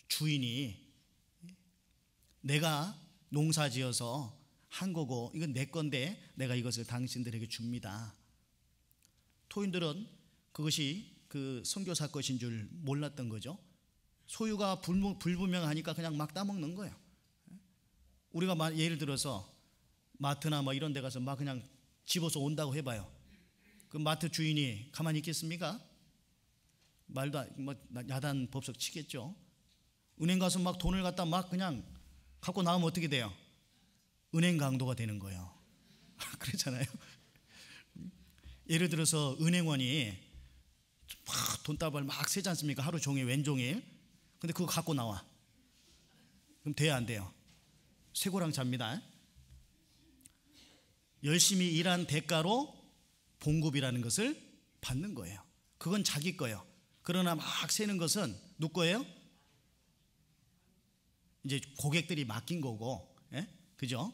주인이 내가 농사지어서 한 거고 이건 내 건데 내가 이것을 당신들에게 줍니다. 토인들은 그것이 그 선교사 것인 줄 몰랐던 거죠. 소유가 불분명하니까 그냥 막 따먹는 거예요. 우리가 예를 들어서 마트나 뭐 이런 데 가서 막 그냥 집어서 온다고 해봐요. 그 마트 주인이 가만히 있겠습니까? 말도 뭐 야단 법석 치겠죠. 은행 가서 막 돈을 갖다 막 그냥 갖고 나오면 어떻게 돼요? 은행 강도가 되는 거예요. 그렇잖아요. 예를 들어서 은행원이 막 돈다발 막 세지 않습니까? 하루 종일 왼종일. 근데 그거 갖고 나와. 그럼 돼야 안 돼요? 쇠고랑 잡니다. 열심히 일한 대가로 봉급이라는 것을 받는 거예요. 그건 자기 거예요. 그러나 막 세는 것은 누구 거예요? 이제 고객들이 맡긴 거고, 그죠?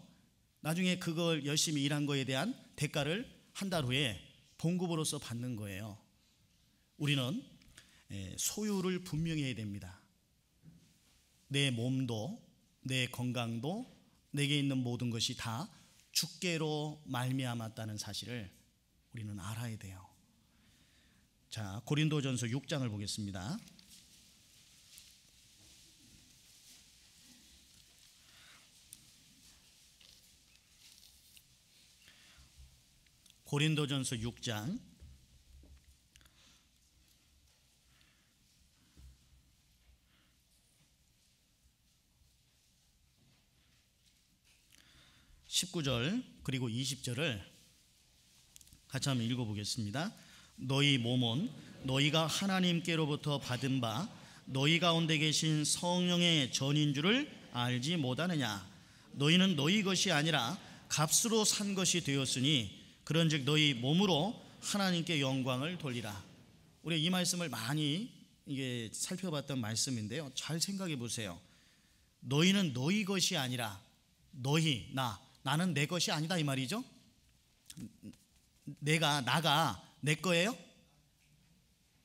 나중에 그걸 열심히 일한 거에 대한 대가를 한 달 후에 봉급으로서 받는 거예요. 우리는 소유를 분명히 해야 됩니다. 내 몸도 내 건강도 내게 있는 모든 것이 다 주께로 말미암았다는 사실을 우리는 알아야 돼요. 자, 고린도전서 6장을 보겠습니다. 고린도전서 6장 19절 그리고 20절을 같이 한번 읽어보겠습니다. 너희 몸은 너희가 하나님께로부터 받은 바 너희 가운데 계신 성령의 전인 줄을 알지 못하느냐. 너희는 너희 것이 아니라 값으로 산 것이 되었으니 그런즉 너희 몸으로 하나님께 영광을 돌리라. 우리 이 말씀을 많이 이게 살펴봤던 말씀인데요, 잘 생각해 보세요. 너희는 너희 것이 아니라 너희 나는 내 것이 아니다 이 말이죠. 나가 내 거예요?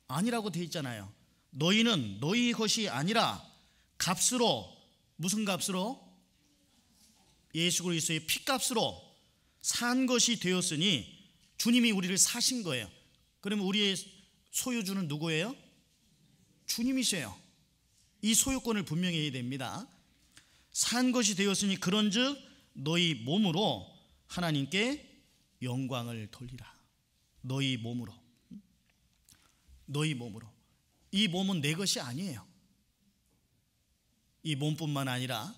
아니라고 돼 있잖아요. 너희는 너희 것이 아니라 값으로, 무슨 값으로? 예수 그리스도의 피값으로 산 것이 되었으니 주님이 우리를 사신 거예요. 그러면 우리의 소유주는 누구예요? 주님이세요. 이 소유권을 분명히 해야 됩니다. 산 것이 되었으니 그런즉 너희 몸으로 하나님께 영광을 돌리라. 너희 몸으로. 너희 몸으로. 이 몸은 내 것이 아니에요. 이 몸뿐만 아니라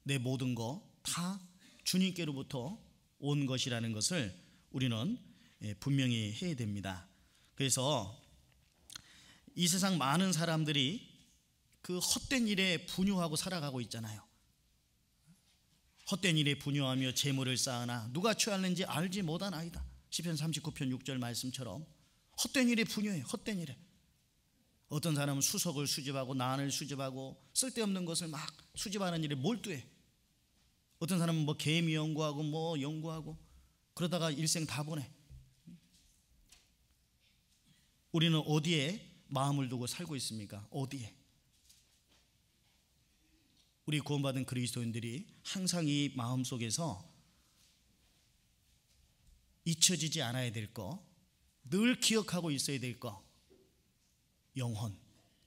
내 모든 거 다 주님께로부터 온 것이라는 것을 우리는 분명히 해야 됩니다. 그래서 이 세상 많은 사람들이 그 헛된 일에 분유하고 살아가고 있잖아요. 헛된 일에 분유하며 재물을 쌓으나 누가 취하는지 알지 못하나이다. 시편 39편 6절 말씀처럼 헛된 일에 분유해요. 헛된 일에. 어떤 사람은 수석을 수집하고 난을 수집하고 쓸데없는 것을 막 수집하는 일에 몰두해. 어떤 사람은 뭐 개미 연구하고 뭐 연구하고 그러다가 일생 다 보내. 우리는 어디에 마음을 두고 살고 있습니까? 어디에? 우리 구원받은 그리스도인들이 항상 이 마음속에서 잊혀지지 않아야 될 거, 늘 기억하고 있어야 될 거, 영혼,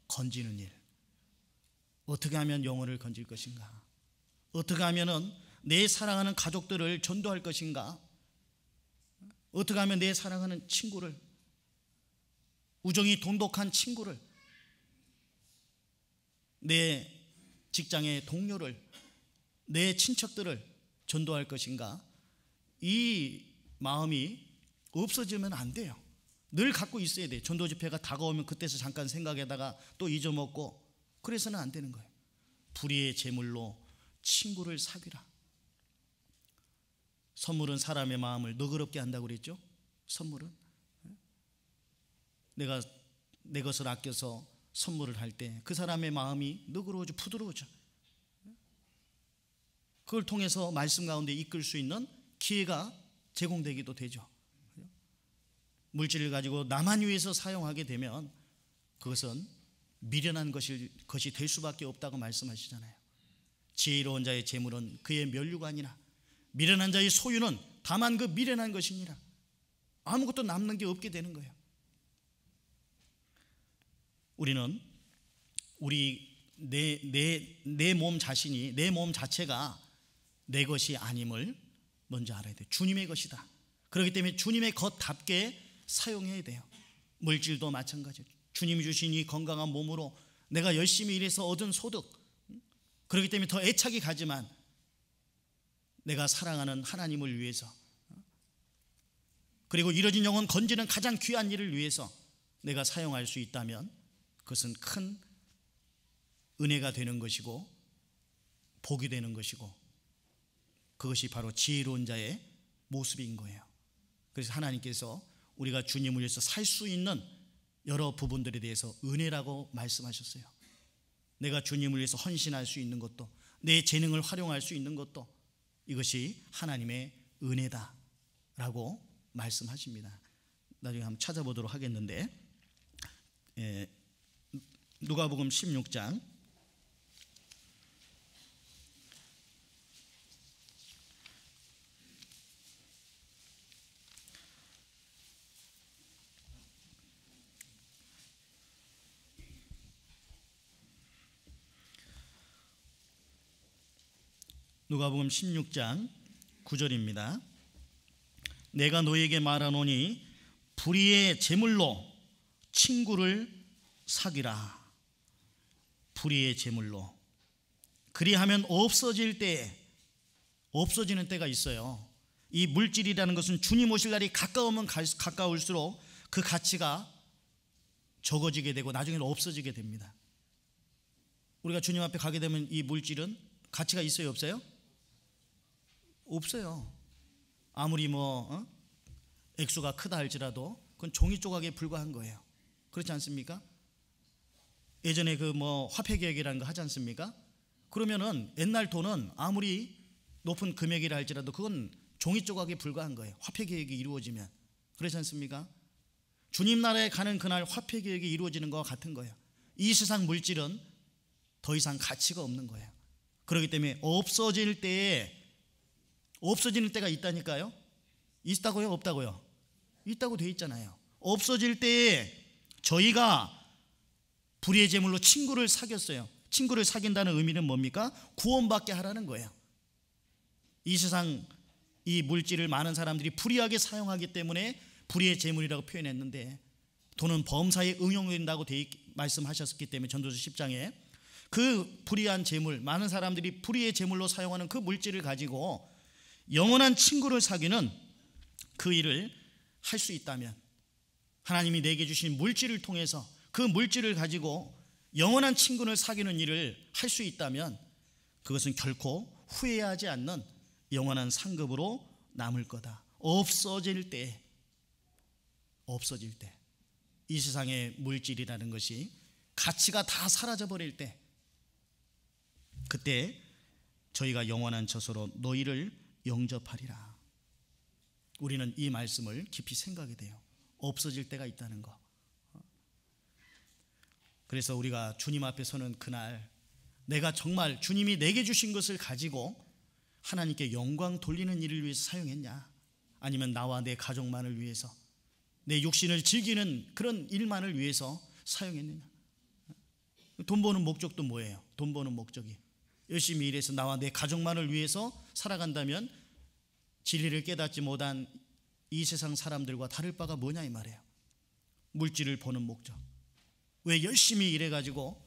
건지는 일. 어떻게 하면 영혼을 건질 것인가? 어떻게 하면 내 사랑하는 가족들을 전도할 것인가? 어떻게 하면 내 사랑하는 친구를, 우정이 돈독한 친구를, 내 직장의 동료를, 내 친척들을 전도할 것인가? 이 마음이 없어지면 안 돼요. 늘 갖고 있어야 돼요. 전도 집회가 다가오면 그때서 잠깐 생각하다가 또 잊어먹고 그래서는 안 되는 거예요. 불의의 제물로 친구를 사귀라. 선물은 사람의 마음을 너그럽게 한다고 그랬죠. 선물은 내가 내 것을 아껴서 선물을 할 때 그 사람의 마음이 너그러워져, 부드러워져. 그걸 통해서 말씀 가운데 이끌 수 있는 기회가 제공되기도 되죠. 물질을 가지고 나만 위해서 사용하게 되면 그것은 미련한 것이 될 수밖에 없다고 말씀하시잖아요. 지혜로운 자의 재물은 그의 면류가 아니라 미련한 자의 소유는 다만 그 미련한 것이니라. 아무것도 남는 게 없게 되는 거예요. 우리는 내 몸 자신이, 내 몸 자체가 내 것이 아님을 먼저 알아야 돼요. 주님의 것이다. 그렇기 때문에 주님의 것답게 사용해야 돼요. 물질도 마찬가지예요. 주님이 주신 이 건강한 몸으로 내가 열심히 일해서 얻은 소득, 그렇기 때문에 더 애착이 가지만 내가 사랑하는 하나님을 위해서, 그리고 이뤄진 영혼 건지는 가장 귀한 일을 위해서 내가 사용할 수 있다면 그것은 큰 은혜가 되는 것이고 복이 되는 것이고, 그것이 바로 지혜로운 자의 모습인 거예요. 그래서 하나님께서 우리가 주님을 위해서 살 수 있는 여러 부분들에 대해서 은혜라고 말씀하셨어요. 내가 주님을 위해서 헌신할 수 있는 것도, 내 재능을 활용할 수 있는 것도, 이것이 하나님의 은혜다라고 말씀하십니다. 나중에 한번 찾아보도록 하겠는데, 누가복음 16장 9절입니다. 내가 너에게 말하노니 불의의 제물로 친구를 사귀라. 불의의 제물로. 그리하면 없어질 때에, 없어지는 때가 있어요. 이 물질이라는 것은 주님 오실 날이 가까우면 가까울수록 그 가치가 적어지게 되고 나중에는 없어지게 됩니다. 우리가 주님 앞에 가게 되면 이 물질은 가치가 있어요, 없어요? 없어요. 아무리 액수가 크다 할지라도 그건 종이 조각에 불과한 거예요. 그렇지 않습니까? 예전에 화폐개혁이라는 거 하지 않습니까? 그러면은 옛날 돈은 아무리 높은 금액이라 할지라도 그건 종이 조각에 불과한 거예요. 화폐개혁이 이루어지면. 그렇지 않습니까? 주님 나라에 가는 그날 화폐개혁이 이루어지는 것과 같은 거예요. 이 세상 물질은 더 이상 가치가 없는 거예요. 그렇기 때문에 없어지는 때가 있다니까요. 있다고요? 없다고요? 있다고 돼 있잖아요. 없어질 때에 저희가 불의의 제물로 친구를 사귀었어요. 친구를 사귄다는 의미는 뭡니까? 구원받게 하라는 거예요. 이 세상 이 물질을 많은 사람들이 불의하게 사용하기 때문에 불의의 제물이라고 표현했는데, 돈은 범사에 응용된다고 말씀하셨기 때문에 전도서 10장에 그 불의한 제물, 많은 사람들이 불의의 제물로 사용하는 그 물질을 가지고 영원한 친구를 사귀는 그 일을 할 수 있다면, 하나님이 내게 주신 물질을 통해서 그 물질을 가지고 영원한 친구를 사귀는 일을 할 수 있다면 그것은 결코 후회하지 않는 영원한 상급으로 남을 거다. 없어질 때, 이 세상의 물질이라는 것이 가치가 다 사라져버릴 때, 그때 저희가 영원한 처소로 너희를 영접하리라. 우리는 이 말씀을 깊이 생각이 돼요. 없어질 때가 있다는 거. 그래서 우리가 주님 앞에 서는 그날, 내가 정말 주님이 내게 주신 것을 가지고 하나님께 영광 돌리는 일을 위해서 사용했냐, 아니면 나와 내 가족만을 위해서, 내 육신을 즐기는 그런 일만을 위해서 사용했느냐. 돈 버는 목적도 뭐예요? 돈 버는 목적이 열심히 일해서 나와 내 가족만을 위해서 살아간다면 진리를 깨닫지 못한 이 세상 사람들과 다를 바가 뭐냐 이 말이에요. 물질을 보는 목적. 왜 열심히 일해가지고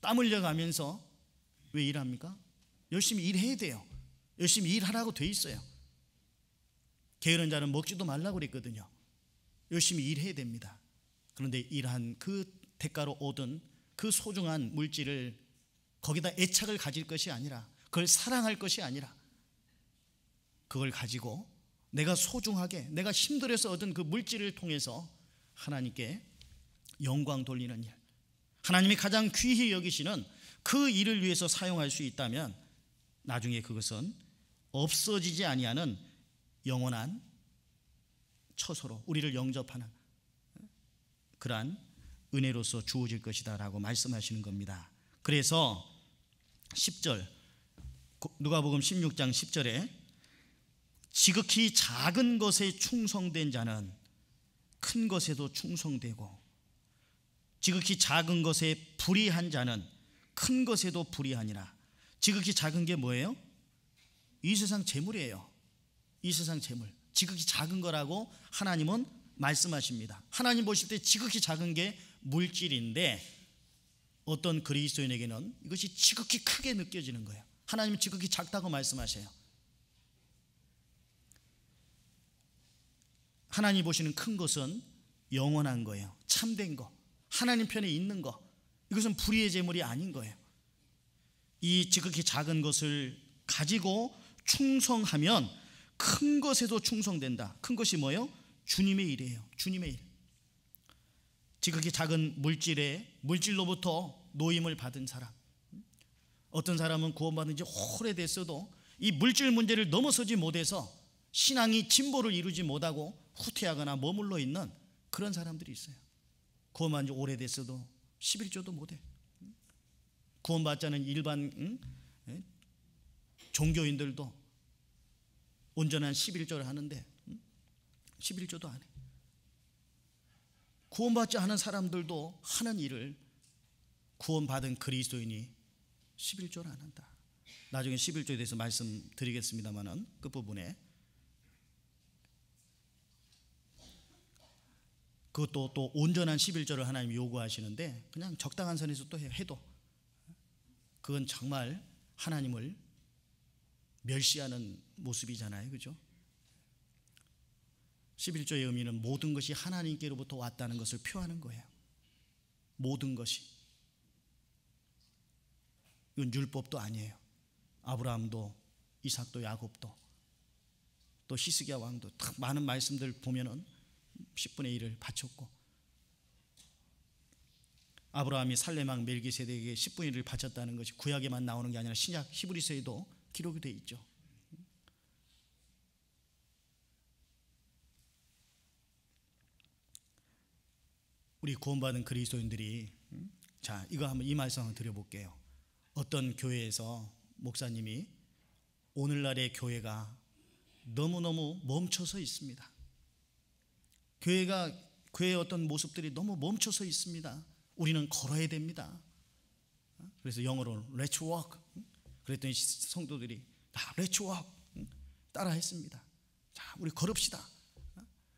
땀 흘려가면서 왜 일합니까? 열심히 일해야 돼요. 열심히 일하라고 돼 있어요. 게으른 자는 먹지도 말라고 그랬거든요. 열심히 일해야 됩니다. 그런데 일한 그 대가로 얻은 그 소중한 물질을 거기다 애착을 가질 것이 아니라, 그걸 사랑할 것이 아니라, 그걸 가지고 내가 소중하게 내가 힘들어서 얻은 그 물질을 통해서 하나님께 영광 돌리는 일, 하나님이 가장 귀히 여기시는 그 일을 위해서 사용할 수 있다면 나중에 그것은 없어지지 아니하는 영원한 처소로 우리를 영접하는 그러한 은혜로서 주어질 것이다 라고 말씀하시는 겁니다. 그래서 10절 누가복음 16장 10절에 지극히 작은 것에 충성된 자는 큰 것에도 충성되고 지극히 작은 것에 불의한 자는 큰 것에도 불의하니라. 지극히 작은 게 뭐예요? 이 세상 재물이에요. 이 세상 재물, 지극히 작은 거라고 하나님은 말씀하십니다. 하나님 보실 때 지극히 작은 게 물질인데 어떤 그리스도인에게는 이것이 지극히 크게 느껴지는 거예요. 하나님은 지극히 작다고 말씀하세요. 하나님 보시는 큰 것은 영원한 거예요. 참된 거, 하나님 편에 있는 거, 이것은 불의의 재물이 아닌 거예요. 이 지극히 작은 것을 가지고 충성하면 큰 것에도 충성된다. 큰 것이 뭐예요? 주님의 일이에요. 주님의 일. 지극히 작은 물질로부터 노임을 받은 사람, 어떤 사람은 구원받은 지 오래됐어도 이 물질 문제를 넘어서지 못해서 신앙이 진보를 이루지 못하고 후퇴하거나 머물러 있는 그런 사람들이 있어요. 구원받은 지 오래됐어도 11조도 못해. 구원받지 않은 일반 종교인들도 온전한 11조를 하는데 11조도 안 해. 구원받지 않은 사람들도 하는 일을 구원받은 그리스도인이 11조를 안 한다. 나중에 11조에 대해서 말씀드리겠습니다만은 끝부분에 그것도 또 온전한 11조를 하나님이 요구하시는데 그냥 적당한 선에서 또 해도 그건 정말 하나님을 멸시하는 모습이잖아요. 그죠? 11조의 의미는 모든 것이 하나님께로부터 왔다는 것을 표하는 거예요. 모든 것이. 이건 율법도 아니에요. 아브라함도 이삭도 야곱도 또 히스기야 왕도 딱 많은 말씀들 보면은 10분의 1을 바쳤고, 아브라함이 살레망 멜기세덱에게 10분의 1을 바쳤다는 것이 구약에만 나오는 게 아니라 신약 히브리서에도 기록이 되어 있죠. 우리 구원받은 그리스도인들이 자, 이거 한번 이 말씀 한번 드려볼게요. 어떤 교회에서 목사님이 오늘날의 교회가 너무너무 멈춰서 있습니다. 교회의 어떤 모습들이 너무 멈춰서 있습니다. 우리는 걸어야 됩니다. 그래서 영어로 Let's walk. 그랬더니 성도들이 다 Let's walk 따라 했습니다. 자, 우리 걸읍시다.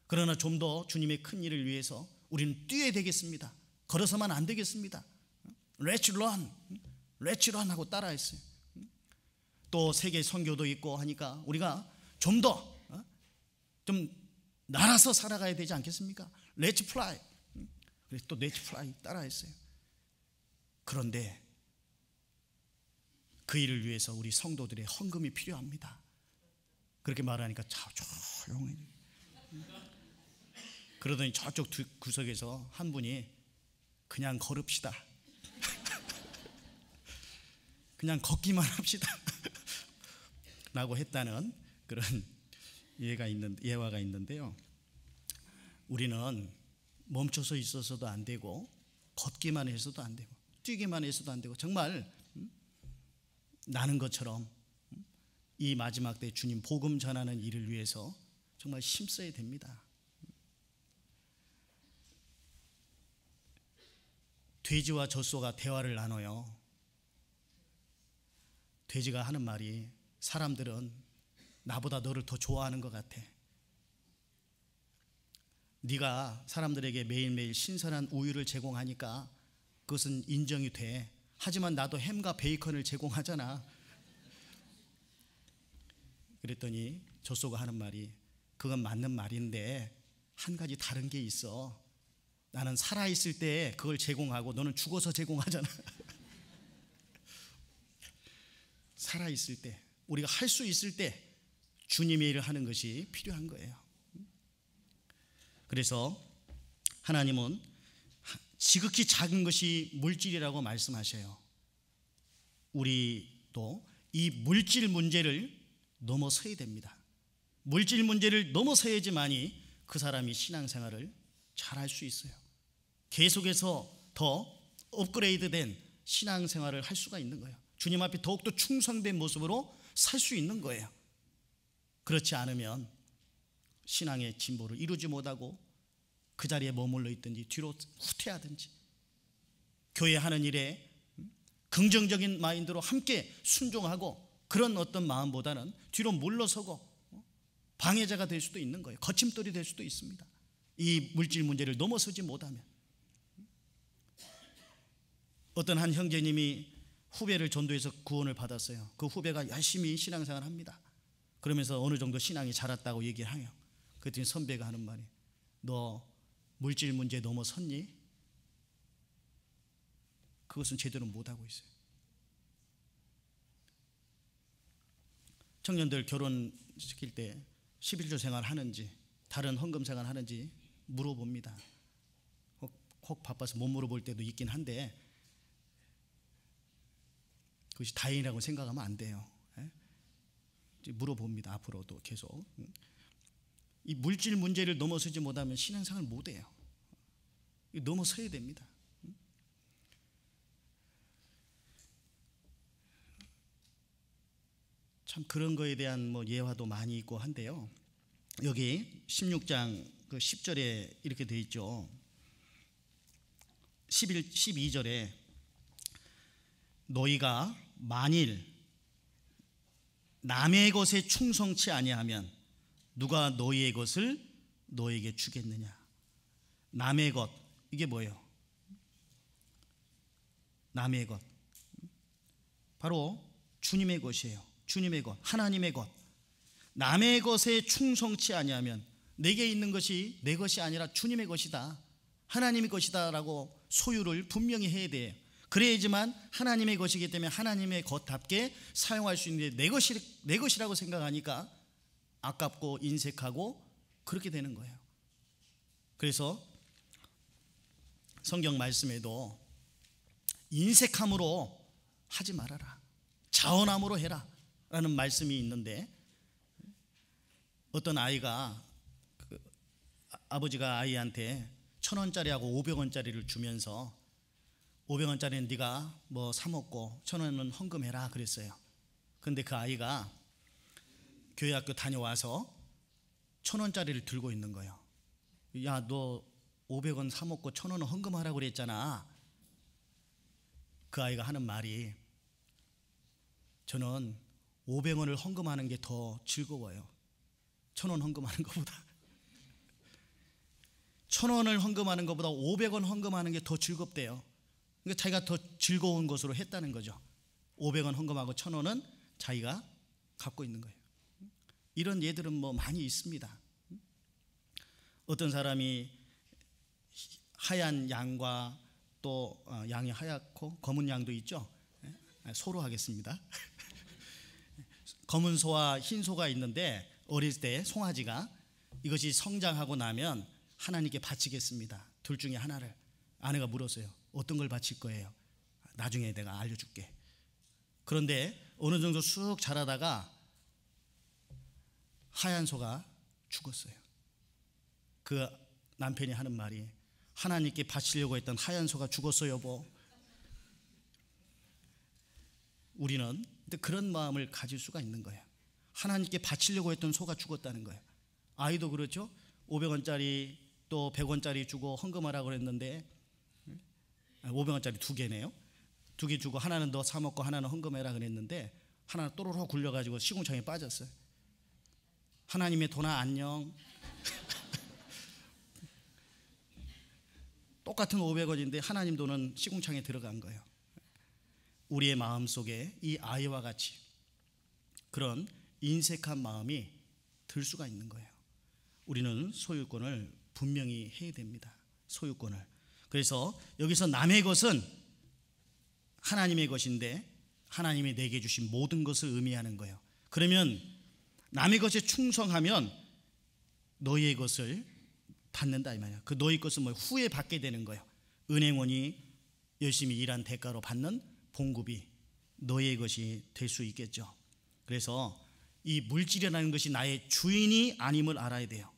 그러나 좀 더 주님의 큰 일을 위해서 우리는 뛰어야 되겠습니다. 걸어서만 안 되겠습니다. Let's run. Let's run 하고 따라 했어요. 또 세계 선교도 있고 하니까 우리가 좀 더 좀 날아서 살아가야 되지 않겠습니까? Let's fly. 그래서 또 Let's fly 따라 했어요. 그런데 그 일을 위해서 우리 성도들의 헌금이 필요합니다. 그렇게 말하니까 조용히. 그러더니 저쪽 구석에서 한 분이 그냥 걸읍시다. 그냥 걷기만 합시다. 라고 했다는 그런 예화가 있는데요. 우리는 멈춰서 있어서도 안 되고 걷기만 해서도 안 되고 뛰기만 해서도 안 되고 정말 나는 것처럼 이 마지막 때 주님 복음 전하는 일을 위해서 정말 힘써야 됩니다. 돼지와 젖소가 대화를 나눠요. 돼지가 하는 말이 사람들은 나보다 너를 더 좋아하는 것 같아. 네가 사람들에게 매일매일 신선한 우유를 제공하니까 그것은 인정이 돼. 하지만 나도 햄과 베이컨을 제공하잖아. 그랬더니 젖소가 하는 말이 그건 맞는 말인데 한 가지 다른 게 있어. 나는 살아있을 때 그걸 제공하고 너는 죽어서 제공하잖아. 살아있을 때, 우리가 할 수 있을 때 주님의 일을 하는 것이 필요한 거예요. 그래서 하나님은 지극히 작은 것이 물질이라고 말씀하셔요. 우리도 이 물질 문제를 넘어서야 됩니다. 물질 문제를 넘어서야지만이 그 사람이 신앙생활을 잘할 수 있어요. 계속해서 더 업그레이드된 신앙생활을 할 수가 있는 거예요. 주님 앞에 더욱더 충성된 모습으로 살 수 있는 거예요. 그렇지 않으면 신앙의 진보를 이루지 못하고 그 자리에 머물러 있든지 뒤로 후퇴하든지, 교회 하는 일에 긍정적인 마인드로 함께 순종하고 그런 어떤 마음보다는 뒤로 물러서고 방해자가 될 수도 있는 거예요. 거침돌이 될 수도 있습니다. 이 물질 문제를 넘어서지 못하면. 어떤 한 형제님이 후배를 전도해서 구원을 받았어요. 그 후배가 열심히 신앙생활을 합니다. 그러면서 어느 정도 신앙이 자랐다고 얘기를 해요. 그랬더니 선배가 하는 말이 너 물질 문제 넘어섰니? 그것은 제대로 못하고 있어요. 청년들 결혼시킬 때 11조 생활 하는지 다른 헌금 생활 하는지 물어봅니다. 혹 바빠서 못 물어볼 때도 있긴 한데 그것이 다행이라고 생각하면 안 돼요. 물어봅니다. 앞으로도 계속. 이 물질 문제를 넘어서지 못하면 신앙생활 못해요. 넘어서야 됩니다. 참 그런 거에 대한 뭐 예화도 많이 있고 한데요. 여기 16장 그 10절에 이렇게 되어 있죠. 12절에 너희가 만일 남의 것에 충성치 아니하면 누가 너희의 것을 너에게 주겠느냐. 남의 것, 이게 뭐예요? 남의 것, 바로 주님의 것이에요. 주님의 것, 하나님의 것. 남의 것에 충성치 아니하면 내게 있는 것이 내 것이 아니라 주님의 것이다, 하나님의 것이다 라고 소유를 분명히 해야 돼요. 그래야지만 하나님의 것이기 때문에 하나님의 것답게 사용할 수 있는데 내 것이라고 생각하니까 아깝고 인색하고 그렇게 되는 거예요. 그래서 성경 말씀에도 인색함으로 하지 말아라, 자원함으로 해라 라는 말씀이 있는데, 어떤 아이가 아버지가 아이한테 1,000원짜리하고 500원짜리를 주면서 500원짜리는 네가 뭐 사 먹고 1,000원은 헌금해라 그랬어요. 근데 그 아이가 교회 학교 다녀와서 1,000원짜리를 들고 있는 거예요. 야, 너 500원 사 먹고 1,000원은 헌금하라고 그랬잖아. 그 아이가 하는 말이 저는 500원을 헌금하는 게 더 즐거워요, 1,000원 헌금하는 것보다. 1,000원을 헌금하는 것보다 500원 헌금하는 게 더 즐겁대요. 그러니까 자기가 더 즐거운 것으로 했다는 거죠. 500원 헌금하고 1,000원은 자기가 갖고 있는 거예요. 이런 예들은 뭐 많이 있습니다. 어떤 사람이 하얀 양과 또 양이 하얗고 검은 양도 있죠. 소로 하겠습니다. 검은 소와 흰 소가 있는데 어릴 때 송아지가 이것이 성장하고 나면 하나님께 바치겠습니다, 둘 중에 하나를. 아내가 물었어요. 어떤 걸 바칠 거예요? 나중에 내가 알려줄게. 그런데 어느 정도 쑥 자라다가 하얀 소가 죽었어요. 그 남편이 하는 말이 하나님께 바치려고 했던 하얀 소가 죽었어 여보. 우리는 그런 마음을 가질 수가 있는 거예요. 하나님께 바치려고 했던 소가 죽었다는 거예요. 아이도 그렇죠. 500원짜리 또 100원짜리 주고 헌금하라고 그랬는데 500원짜리 2개네요. 2개 주고 하나는 너 사 먹고 하나는 헌금해라 그랬는데 하나 또로로 굴려가지고 시궁창에 빠졌어요. 하나님의 도나 안녕. 똑같은 500원인데 하나님 돈은 시궁창에 들어간 거예요. 우리의 마음속에 이 아이와 같이 그런 인색한 마음이 들 수가 있는 거예요. 우리는 소유권을 분명히 해야 됩니다. 소유권을. 그래서 여기서 남의 것은 하나님의 것인데 하나님이 내게 주신 모든 것을 의미하는 거예요. 그러면 남의 것에 충성하면 너희의 것을 받는다 이 말이야. 그 너희 것은 뭐 후에 받게 되는 거예요. 은행원이 열심히 일한 대가로 받는 봉급이 너희의 것이 될 수 있겠죠. 그래서 이 물질이라는 것이 나의 주인이 아님을 알아야 돼요.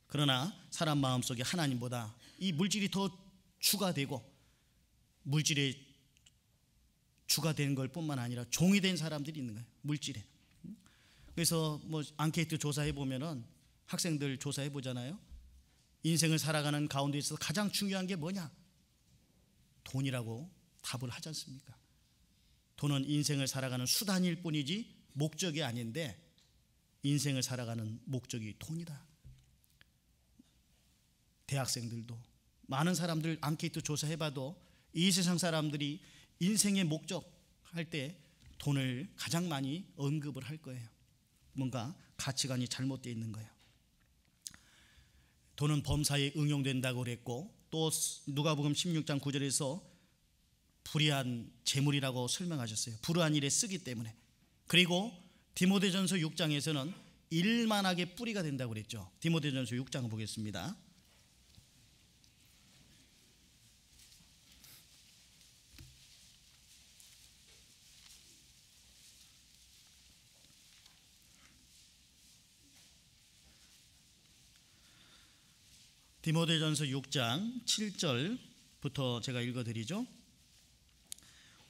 그러나 사람 마음속에 하나님보다 이 물질이 더 주가 되고 물질의 주가 되는 걸 뿐만 아니라 종이 된 사람들이 있는 거예요. 물질에. 그래서 뭐 앙케이트 조사해 보면은 학생들 조사해 보잖아요. 인생을 살아가는 가운데 있어서 가장 중요한 게 뭐냐? 돈이라고 답을 하지 않습니까? 돈은 인생을 살아가는 수단일 뿐이지 목적이 아닌데 인생을 살아가는 목적이 돈이다. 대학생들도 많은 사람들 앙케이트 조사해봐도 이 세상 사람들이 인생의 목적 할 때 돈을 가장 많이 언급을 할 거예요. 뭔가 가치관이 잘못되어 있는 거예요. 돈은 범사에 응용된다고 그랬고 또 누가복음 16장 9절에서 불의한 재물이라고 설명하셨어요. 불의한 일에 쓰기 때문에. 그리고 디모데전서 6장에서는 일만하게 뿌리가 된다고 그랬죠. 디모데전서 6장 보겠습니다. 디모데전서 6장 7절부터 제가 읽어드리죠.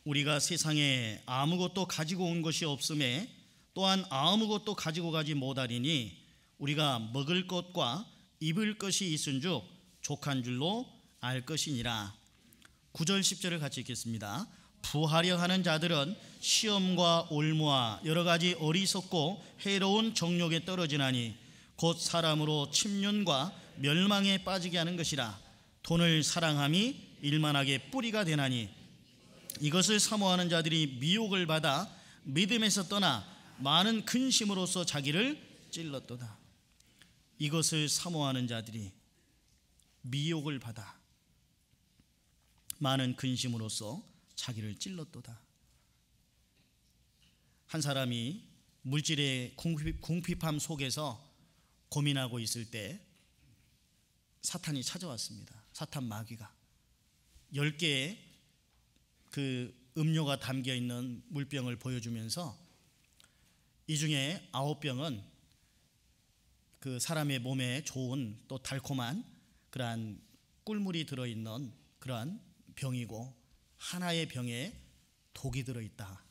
우리가 세상에 아무것도 가지고 온 것이 없음에 또한 아무것도 가지고 가지 못하리니 우리가 먹을 것과 입을 것이 있은즉 족한 줄로 알 것이니라. 9절 10절을 같이 읽겠습니다. 부하려 하는 자들은 시험과 올무와 여러 가지 어리석고 해로운 정욕에 떨어지나니 곧 사람으로 침륜과 멸망에 빠지게 하는 것이라. 돈을 사랑함이 일만하게 뿌리가 되나니 이것을 사모하는 자들이 미혹을 받아 믿음에서 떠나 많은 근심으로써 자기를 찔렀도다. 이것을 사모하는 자들이 미혹을 받아 많은 근심으로써 자기를 찔렀도다. 한 사람이 물질의 궁핍함 속에서 고민하고 있을 때 사탄이 찾아왔습니다. 사탄 마귀가 10개의 그 음료가 담겨있는 물병을 보여주면서 이 중에 9병은 그 사람의 몸에 좋은 또 달콤한 그러한 꿀물이 들어있는 그러한 병이고 하나의 병에 독이 들어있다.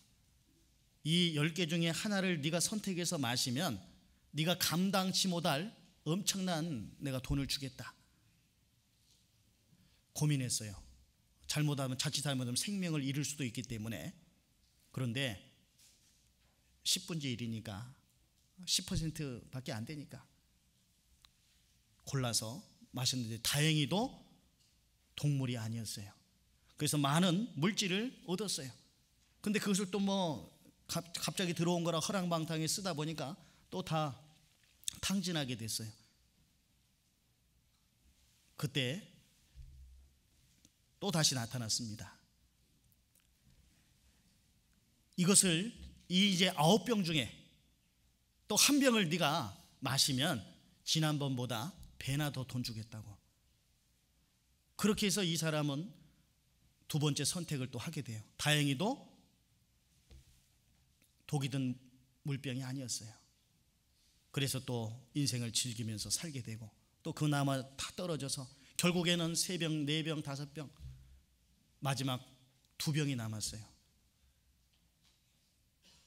이 10개 중에 하나를 네가 선택해서 마시면 네가 감당치 못할 엄청난 내가 돈을 주겠다. 고민했어요. 자칫 잘못하면 생명을 잃을 수도 있기 때문에. 그런데 10분의 1이니까 10%밖에 안 되니까 골라서 마셨는데 다행히도 독물이 아니었어요. 그래서 많은 물질을 얻었어요. 근데 그것을 또 뭐 갑자기 들어온 거라 허랑방탕에 쓰다 보니까 또 다 탕진하게 됐어요. 그때 또 다시 나타났습니다. 이것을 이제 9병 중에 또 한 병을 네가 마시면 지난번보다 배나 더 돈 주겠다고. 그렇게 해서 이 사람은 두 번째 선택을 또 하게 돼요. 다행히도 독이 든 물병이 아니었어요. 그래서 또 인생을 즐기면서 살게 되고 또 그나마 다 떨어져서 결국에는 3병, 4병, 5병 마지막 2병이 남았어요.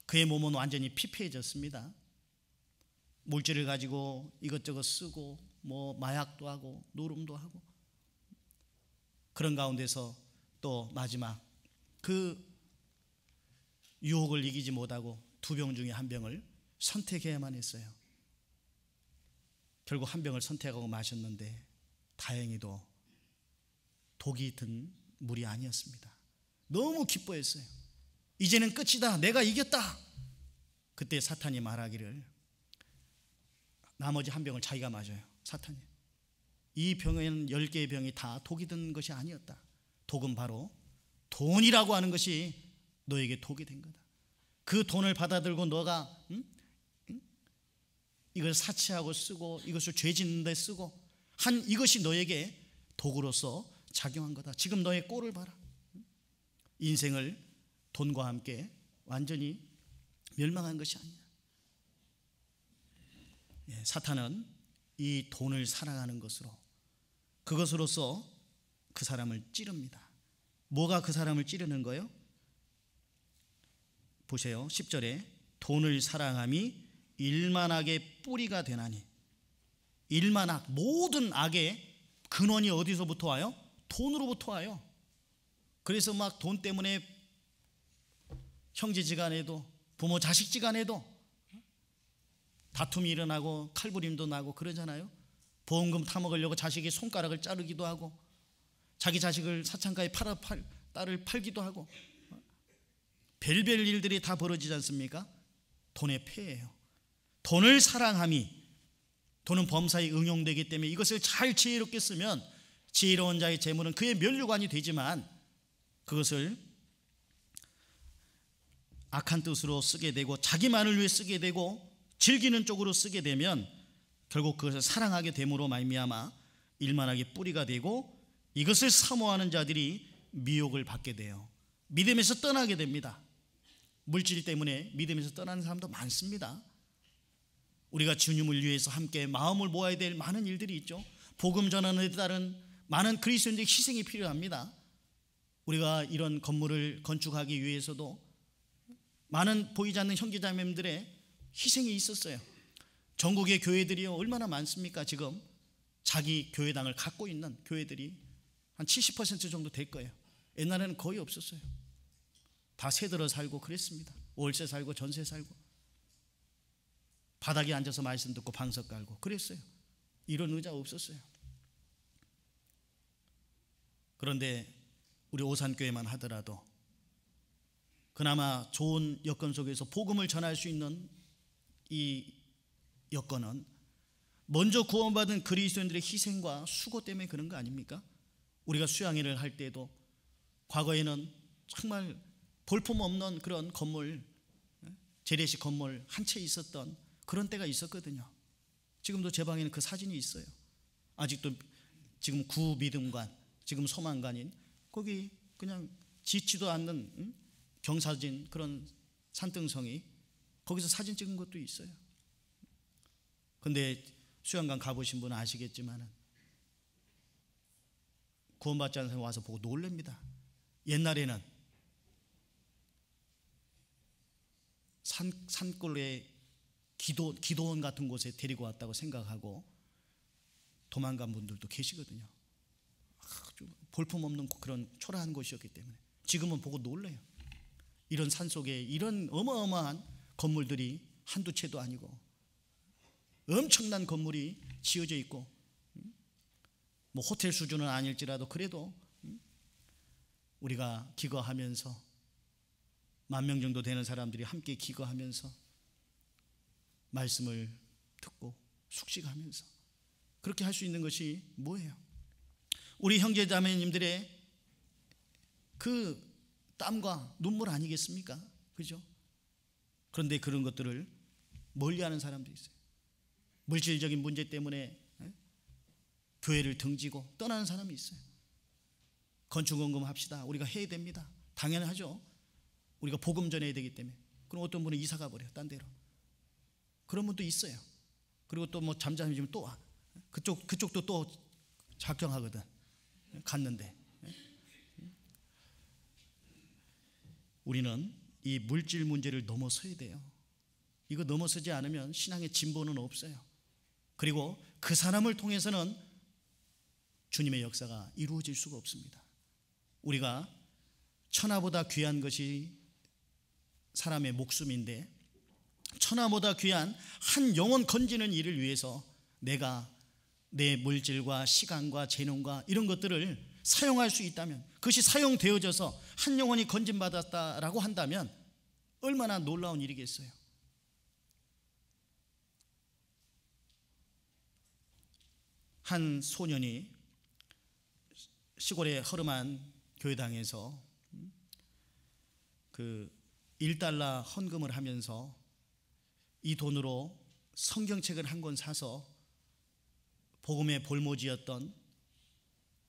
그의 몸은 완전히 피폐해졌습니다. 물질을 가지고 이것저것 쓰고 뭐 마약도 하고 노름도 하고 그런 가운데서 또 마지막 그 유혹을 이기지 못하고 두 병 중에 한 병을 선택해야만 했어요. 결국 한 병을 선택하고 마셨는데 다행히도 독이 든 물이 아니었습니다. 너무 기뻐했어요. 이제는 끝이다. 내가 이겼다. 그때 사탄이 말하기를, 나머지 한 병을 자기가 마셔요. 사탄이. 이 병에는 10개의 병이 다 독이 든 것이 아니었다. 독은 바로 돈이라고 하는 것이 너에게 독이 된 거다. 그 돈을 받아들고 너가 이걸 사치하고 쓰고 이것을 죄 짓는 데 쓰고 한 이것이 너에게 독으로서 작용한 거다. 지금 너의 꼴을 봐라. 인생을 돈과 함께 완전히 멸망한 것이 아니냐. 사탄은 이 돈을 사랑하는 것으로, 그것으로서 그 사람을 찌릅니다. 뭐가 그 사람을 찌르는 거예요? 보세요. 10절에 돈을 사랑함이 일만악의 뿌리가 되나니. 일만악, 모든 악의 근원이 어디서부터 와요? 돈으로부터 와요. 그래서 막 돈 때문에 형제지간에도 부모 자식지간에도 다툼이 일어나고 칼부림도 나고 그러잖아요. 보험금 타먹으려고 자식의 손가락을 자르기도 하고 자기 자식을 사창가에 딸을 팔기도 하고 별별 일들이 다 벌어지지 않습니까? 돈의 폐예요. 돈을 사랑함이, 돈은 범사에 응용되기 때문에 이것을 잘 지혜롭게 쓰면 지혜로운 자의 재물은 그의 면류관이 되지만 그것을 악한 뜻으로 쓰게 되고 자기만을 위해 쓰게 되고 즐기는 쪽으로 쓰게 되면 결국 그것을 사랑하게 됨으로 말미암아 일만하게 뿌리가 되고 이것을 사모하는 자들이 미혹을 받게 돼요. 믿음에서 떠나게 됩니다. 물질 때문에 믿음에서 떠나는 사람도 많습니다. 우리가 주님을 위해서 함께 마음을 모아야 될 많은 일들이 있죠. 복음 전환에 따른 많은 그리스도인들의 희생이 필요합니다. 우리가 이런 건물을 건축하기 위해서도 많은 보이지 않는 형제자매들의 희생이 있었어요. 전국의 교회들이 얼마나 많습니까? 지금 자기 교회당을 갖고 있는 교회들이 한 70% 정도 될 거예요. 옛날에는 거의 없었어요. 다 새들어 살고 그랬습니다. 월세 살고 전세 살고 바닥에 앉아서 말씀 듣고 방석 깔고 그랬어요. 이런 의자 없었어요. 그런데 우리 오산교회만 하더라도 그나마 좋은 여건 속에서 복음을 전할 수 있는 이 여건은 먼저 구원받은 그리스도인들의 희생과 수고 때문에 그런 거 아닙니까? 우리가 수양회를 할 때도 과거에는 정말 볼품없는 그런 건물, 재래식 건물 한 채 있었던 그런 때가 있었거든요. 지금도 제 방에는 그 사진이 있어요. 아직도 지금 구미등관, 지금 소망관인 거기 그냥 짓지도 않는 경사진 그런 산등성이 거기서 사진 찍은 것도 있어요. 근데 수양관 가보신 분은 아시겠지만 구원받지 않은 사람이 와서 보고 놀랍니다. 옛날에는 산골에 기도원 같은 곳에 데리고 왔다고 생각하고 도망간 분들도 계시거든요. 아주 볼품없는 그런 초라한 곳이었기 때문에 지금은 보고 놀래요. 이런 산속에 이런 어마어마한 건물들이 한두 채도 아니고 엄청난 건물이 지어져 있고 뭐 호텔 수준은 아닐지라도 그래도 우리가 기거하면서 10,000명 정도 되는 사람들이 함께 기거하면서 말씀을 듣고 숙식하면서 그렇게 할 수 있는 것이 뭐예요? 우리 형제자매님들의 그 땀과 눈물 아니겠습니까? 그죠? 그런데 그런 것들을 멀리하는 사람도 있어요. 물질적인 문제 때문에 교회를 등지고 떠나는 사람이 있어요. 건축원금 합시다. 우리가 해야 됩니다. 당연하죠. 우리가 복음 전해야 되기 때문에. 그럼 어떤 분은 이사 가버려요. 딴 데로. 그런 분도 있어요. 그리고 또 뭐 잠잠해지면 또 와. 그쪽도 또 작정하거든. 갔는데 우리는 이 물질 문제를 넘어서야 돼요. 이거 넘어서지 않으면 신앙의 진보는 없어요. 그리고 그 사람을 통해서는 주님의 역사가 이루어질 수가 없습니다. 우리가 천하보다 귀한 것이 사람의 목숨인데 천하보다 귀한 한 영혼 건지는 일을 위해서 내가 내 물질과 시간과 재능과 이런 것들을 사용할 수 있다면, 그것이 사용되어져서 한 영혼이 건진받았다라고 한다면 얼마나 놀라운 일이겠어요. 한 소년이 시골의 허름한 교회당에서 그 1달러 헌금을 하면서 이 돈으로 성경책을 한 권 사서 복음의 볼모지였던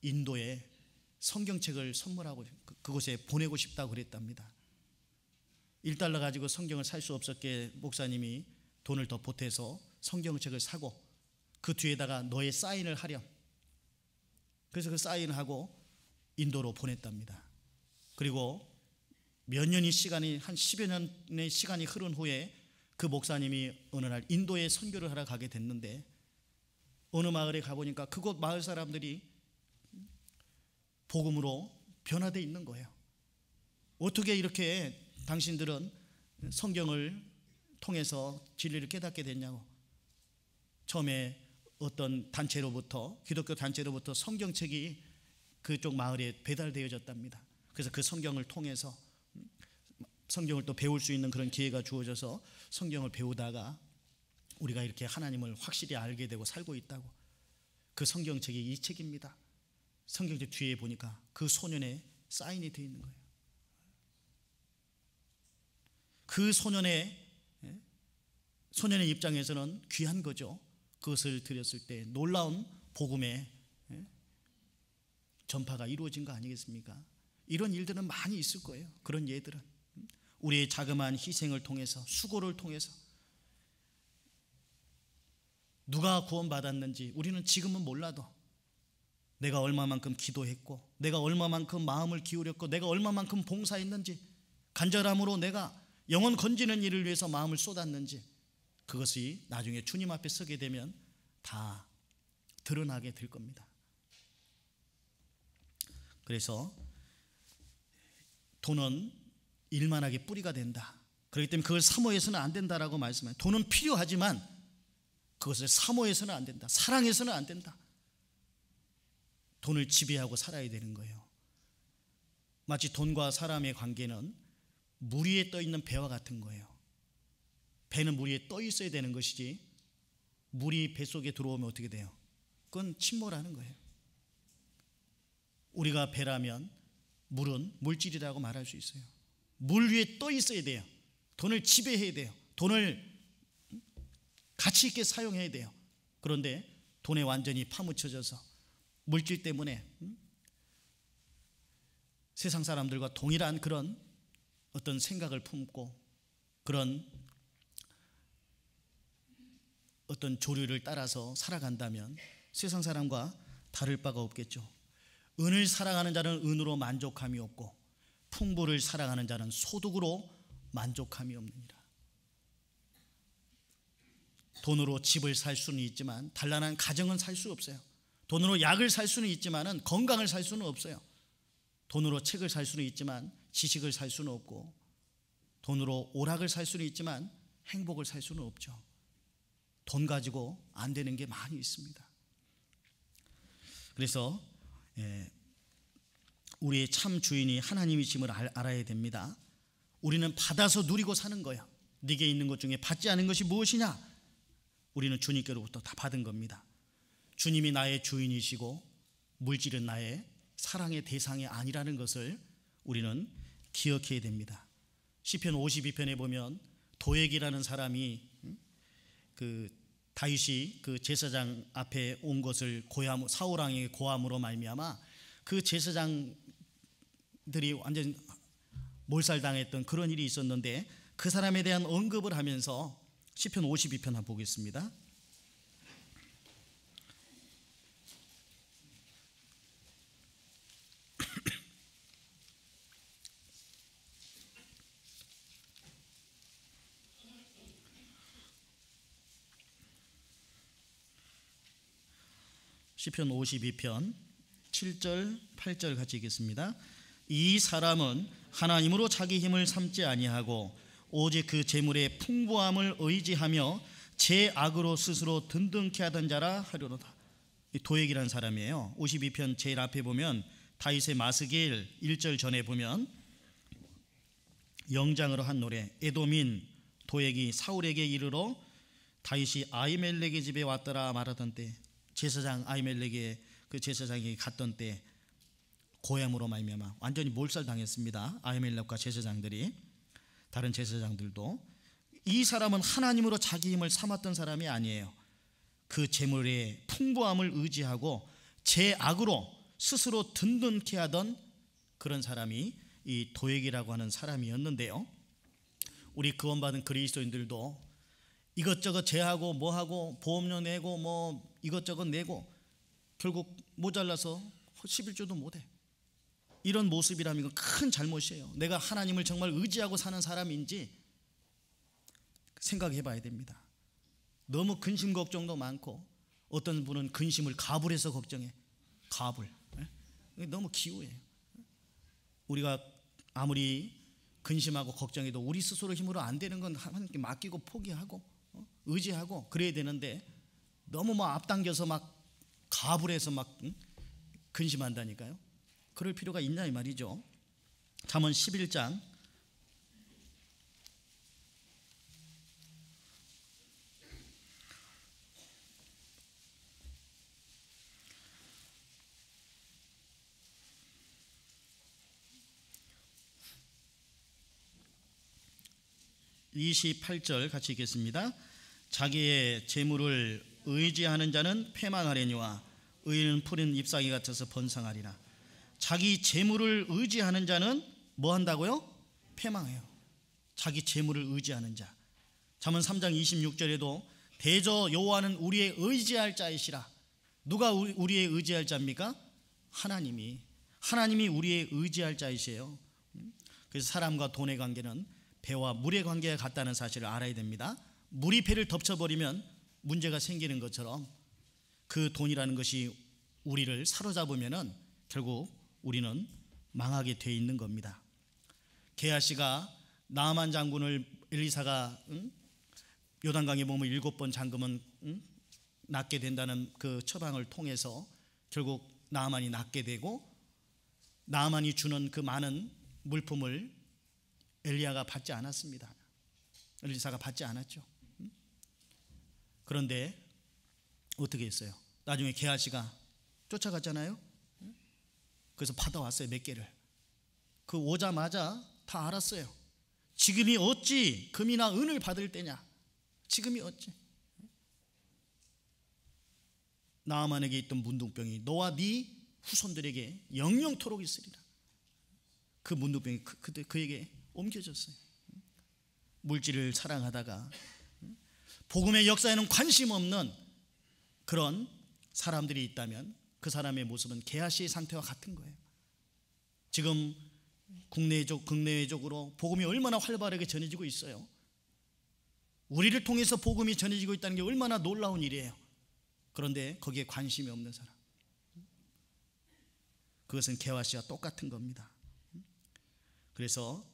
인도에 성경책을 선물하고 그곳에 보내고 싶다고 그랬답니다. 1달러 가지고 성경을 살 수 없었기에 목사님이 돈을 더 보태서 성경책을 사고 그 뒤에다가 너의 사인을 하렴. 그래서 그 사인을 하고 인도로 보냈답니다. 그리고 몇 년의 시간이, 한 10여 년의 시간이 흐른 후에 그 목사님이 어느 날 인도에 선교를 하러 가게 됐는데 어느 마을에 가보니까 그곳 마을 사람들이 복음으로 변화되어 있는 거예요. 어떻게 이렇게 당신들은 성경을 통해서 진리를 깨닫게 됐냐고. 처음에 어떤 단체로부터, 기독교 단체로부터 성경책이 그쪽 마을에 배달되어졌답니다. 그래서 그 성경을 통해서 성경을 또 배울 수 있는 그런 기회가 주어져서 성경을 배우다가 우리가 이렇게 하나님을 확실히 알게 되고 살고 있다고. 그 성경책이 이 책입니다. 성경책 뒤에 보니까 그 소년의 사인이 되어 있는 거예요. 그 소년의 입장에서는 귀한 거죠. 그것을 드렸을 때 놀라운 복음의 전파가 이루어진 거 아니겠습니까? 이런 일들은 많이 있을 거예요. 그런 예들은 우리의 자그마한 희생을 통해서, 수고를 통해서 누가 구원받았는지 우리는 지금은 몰라도 내가 얼마만큼 기도했고, 내가 얼마만큼 마음을 기울였고, 내가 얼마만큼 봉사했는지, 간절함으로 내가 영혼 건지는 일을 위해서 마음을 쏟았는지, 그것이 나중에 주님 앞에 서게 되면 다 드러나게 될 겁니다. 그래서 돈은 일만하게 뿌리가 된다. 그렇기 때문에 그걸 사모해서는 안 된다라고 말씀해요. 돈은 필요하지만 그것을 사모해서는 안 된다. 사랑해서는 안 된다. 돈을 지배하고 살아야 되는 거예요. 마치 돈과 사람의 관계는 물 위에 떠 있는 배와 같은 거예요. 배는 물 위에 떠 있어야 되는 것이지 물이 배 속에 들어오면 어떻게 돼요? 그건 침몰하는 거예요. 우리가 배라면 물은 물질이라고 말할 수 있어요. 물 위에 떠 있어야 돼요. 돈을 지배해야 돼요. 돈을 가치 있게 사용해야 돼요. 그런데 돈에 완전히 파묻혀져서 물질 때문에 세상 사람들과 동일한 그런 어떤 생각을 품고 그런 어떤 조류를 따라서 살아간다면 세상 사람과 다를 바가 없겠죠. 은을 사랑하는 자는 은으로 만족함이 없고 풍부를 사랑하는 자는 소득으로 만족함이 없느니라. 돈으로 집을 살 수는 있지만 단란한 가정은 살 수 없어요. 돈으로 약을 살 수는 있지만 건강을 살 수는 없어요. 돈으로 책을 살 수는 있지만 지식을 살 수는 없고, 돈으로 오락을 살 수는 있지만 행복을 살 수는 없죠. 돈 가지고 안 되는 게 많이 있습니다. 그래서 우리의 참 주인이 하나님이심을 알아야 됩니다. 우리는 받아서 누리고 사는 거예요. 네게 있는 것 중에 받지 않은 것이 무엇이냐? 우리는 주님께로부터 다 받은 겁니다. 주님이 나의 주인이시고 물질은 나의 사랑의 대상이 아니라는 것을 우리는 기억해야 됩니다. 시편 52편에 보면 도액이라는 사람이 그 다윗이 그 제사장 앞에 온 것을 사울 왕에게 고함으로 말미암아 그 제사장들이 완전 몰살당했던 그런 일이 있었는데, 그 사람에 대한 언급을 하면서 시편 52편 한번 보겠습니다. 시편 52편 7절 8절 같이 읽겠습니다. 이 사람은 하나님으로 자기 힘을 삼지 아니하고 오직 그 재물의 풍부함을 의지하며 제 악으로 스스로 든든케 하던 자라 하려노다. 도액이라는 사람이에요. 52편 제일 앞에 보면 다윗의 마스길 1절 전에 보면 영장으로 한 노래, 에돔인 도액이 사울에게 이르러 다윗이 아히멜렉의 집에 왔더라 말하던 때, 제사장 아히멜렉의 그 제사장이 갔던 때 고향으로 말미암아 완전히 몰살당했습니다. 아히멜렉과 제사장들이, 다른 제사장들도. 이 사람은 하나님으로 자기 힘을 삼았던 사람이 아니에요. 그 재물의 풍부함을 의지하고 제 악으로 스스로 든든케 하던 그런 사람이 이 도액이라고 하는 사람이었는데요. 우리 구원받은 그리스도인들도 이것저것 제하고 뭐하고 보험료 내고 뭐 이것저것 내고 결국 모자라서 11조도 못해. 이런 모습이라면 큰 잘못이에요. 내가 하나님을 정말 의지하고 사는 사람인지 생각해 봐야 됩니다. 너무 근심 걱정도 많고, 어떤 분은 근심을 가불해서 걱정해. 가불. 너무 기우해요. 우리가 아무리 근심하고 걱정해도 우리 스스로 힘으로 안 되는 건 하나님께 맡기고 포기하고 의지하고 그래야 되는데, 너무 뭐 앞당겨서 막 가불해서 막 근심한다니까요. 그럴 필요가 있냐 이 말이죠. 잠언 11장 28절 같이 읽겠습니다. 자기의 재물을 의지하는 자는 패망하려니와 의인은 푸른 잎사귀 같아서 번성하리라. 자기 재물을 의지하는 자는 뭐 한다고요? 패망해요. 자기 재물을 의지하는 자. 잠언 3장 26절에도 대저 여호와는 우리의 의지할 자이시라. 누가 우리의 의지할 자입니까? 하나님이 우리의 의지할 자이세요. 그래서 사람과 돈의 관계는 배와 물의 관계가 같다는 사실을 알아야 됩니다. 물이 배를 덮쳐버리면 문제가 생기는 것처럼 그 돈이라는 것이 우리를 사로잡으면은 결국 우리는 망하게 돼 있는 겁니다. 게하시가 나아만 장군을 엘리사가 요단강에 보면 7번 잠그면 낫게 된다는 그 처방을 통해서 결국 나아만이 낫게 되고, 나아만이 주는 그 많은 물품을 엘리야가 받지 않았습니다. 엘리사가 받지 않았죠. 그런데 어떻게 했어요? 나중에 게하시가 쫓아갔잖아요. 그래서 받아왔어요. 몇 개를. 그 오자마자 다 알았어요. 지금이 어찌 금이나 은을 받을 때냐. 지금이 어찌. 나아만에게 있던 문둥병이 너와 네 후손들에게 영영토록 있으리라. 그 문둥병이 그에게 옮겨졌어요. 물질을 사랑하다가 복음의 역사에는 관심 없는 그런 사람들이 있다면 그 사람의 모습은 게하시의 상태와 같은 거예요. 지금 국내외적으로 복음이 얼마나 활발하게 전해지고 있어요. 우리를 통해서 복음이 전해지고 있다는 게 얼마나 놀라운 일이에요. 그런데 거기에 관심이 없는 사람, 그것은 게하시와 똑같은 겁니다. 그래서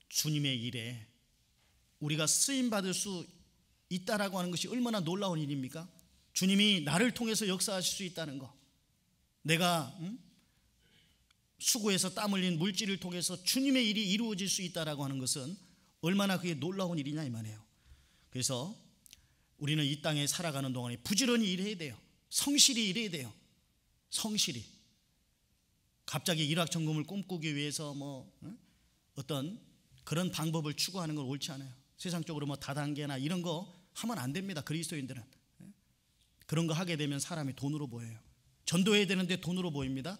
주님의 일에 우리가 쓰임받을 수 있다라고 하는 것이 얼마나 놀라운 일입니까? 주님이 나를 통해서 역사하실 수 있다는 거, 내가 수고해서 땀 흘린 물질을 통해서 주님의 일이 이루어질 수 있다라고 하는 것은 얼마나 그게 놀라운 일이냐 이 말이에요. 그래서 우리는 이 땅에 살아가는 동안에 부지런히 일해야 돼요. 성실히 일해야 돼요. 성실히. 갑자기 일확천금을 꿈꾸기 위해서 어떤 그런 방법을 추구하는 건 옳지 않아요. 세상적으로 다단계나 이런 거 하면 안 됩니다. 그리스도인들은 그런 거 하게 되면 사람이 돈으로 보여요. 전도해야 되는데 돈으로 보입니다.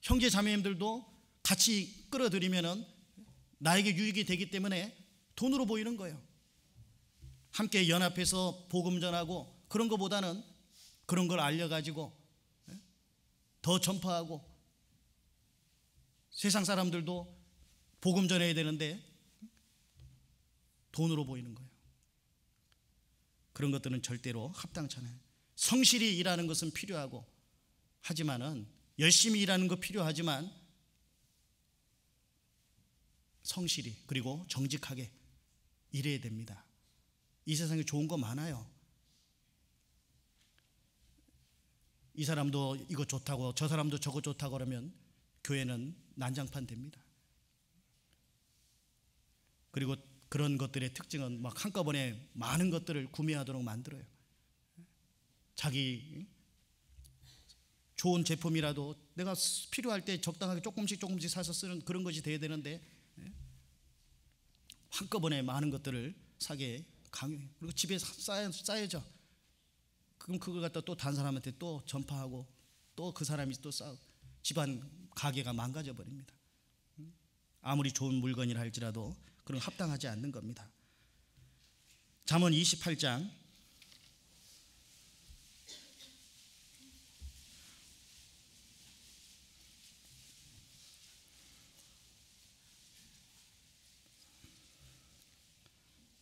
형제 자매님들도 같이 끌어들이면은 나에게 유익이 되기 때문에 돈으로 보이는 거예요. 함께 연합해서 복음 전하고 그런 거보다는 그런 걸 알려가지고 더 전파하고, 세상 사람들도 복음 전해야 되는데 돈으로 보이는 거예요. 그런 것들은 절대로 합당치 않아요. 성실히 일하는 것은 필요하고, 하지만은 열심히 일하는 거 필요하지만 성실히 그리고 정직하게 일해야 됩니다. 이 세상에 좋은 거 많아요. 이 사람도 이거 좋다고 저 사람도 저거 좋다고 그러면 교회는 난장판 됩니다. 그리고 그런 것들의 특징은 막 한꺼번에 많은 것들을 구매하도록 만들어요. 자기 좋은 제품이라도 내가 필요할 때 적당하게 조금씩 사서 쓰는 그런 것이 돼야 되는데 한꺼번에 많은 것들을 사게 강요해요. 그리고 집에 쌓여져. 그럼 그걸 갖다 또 다른 사람한테 또 전파하고 또 그 사람이 또 집안 가게가 망가져 버립니다. 아무리 좋은 물건이라 할지라도 그런 합당하지 않는 겁니다. 잠언 28장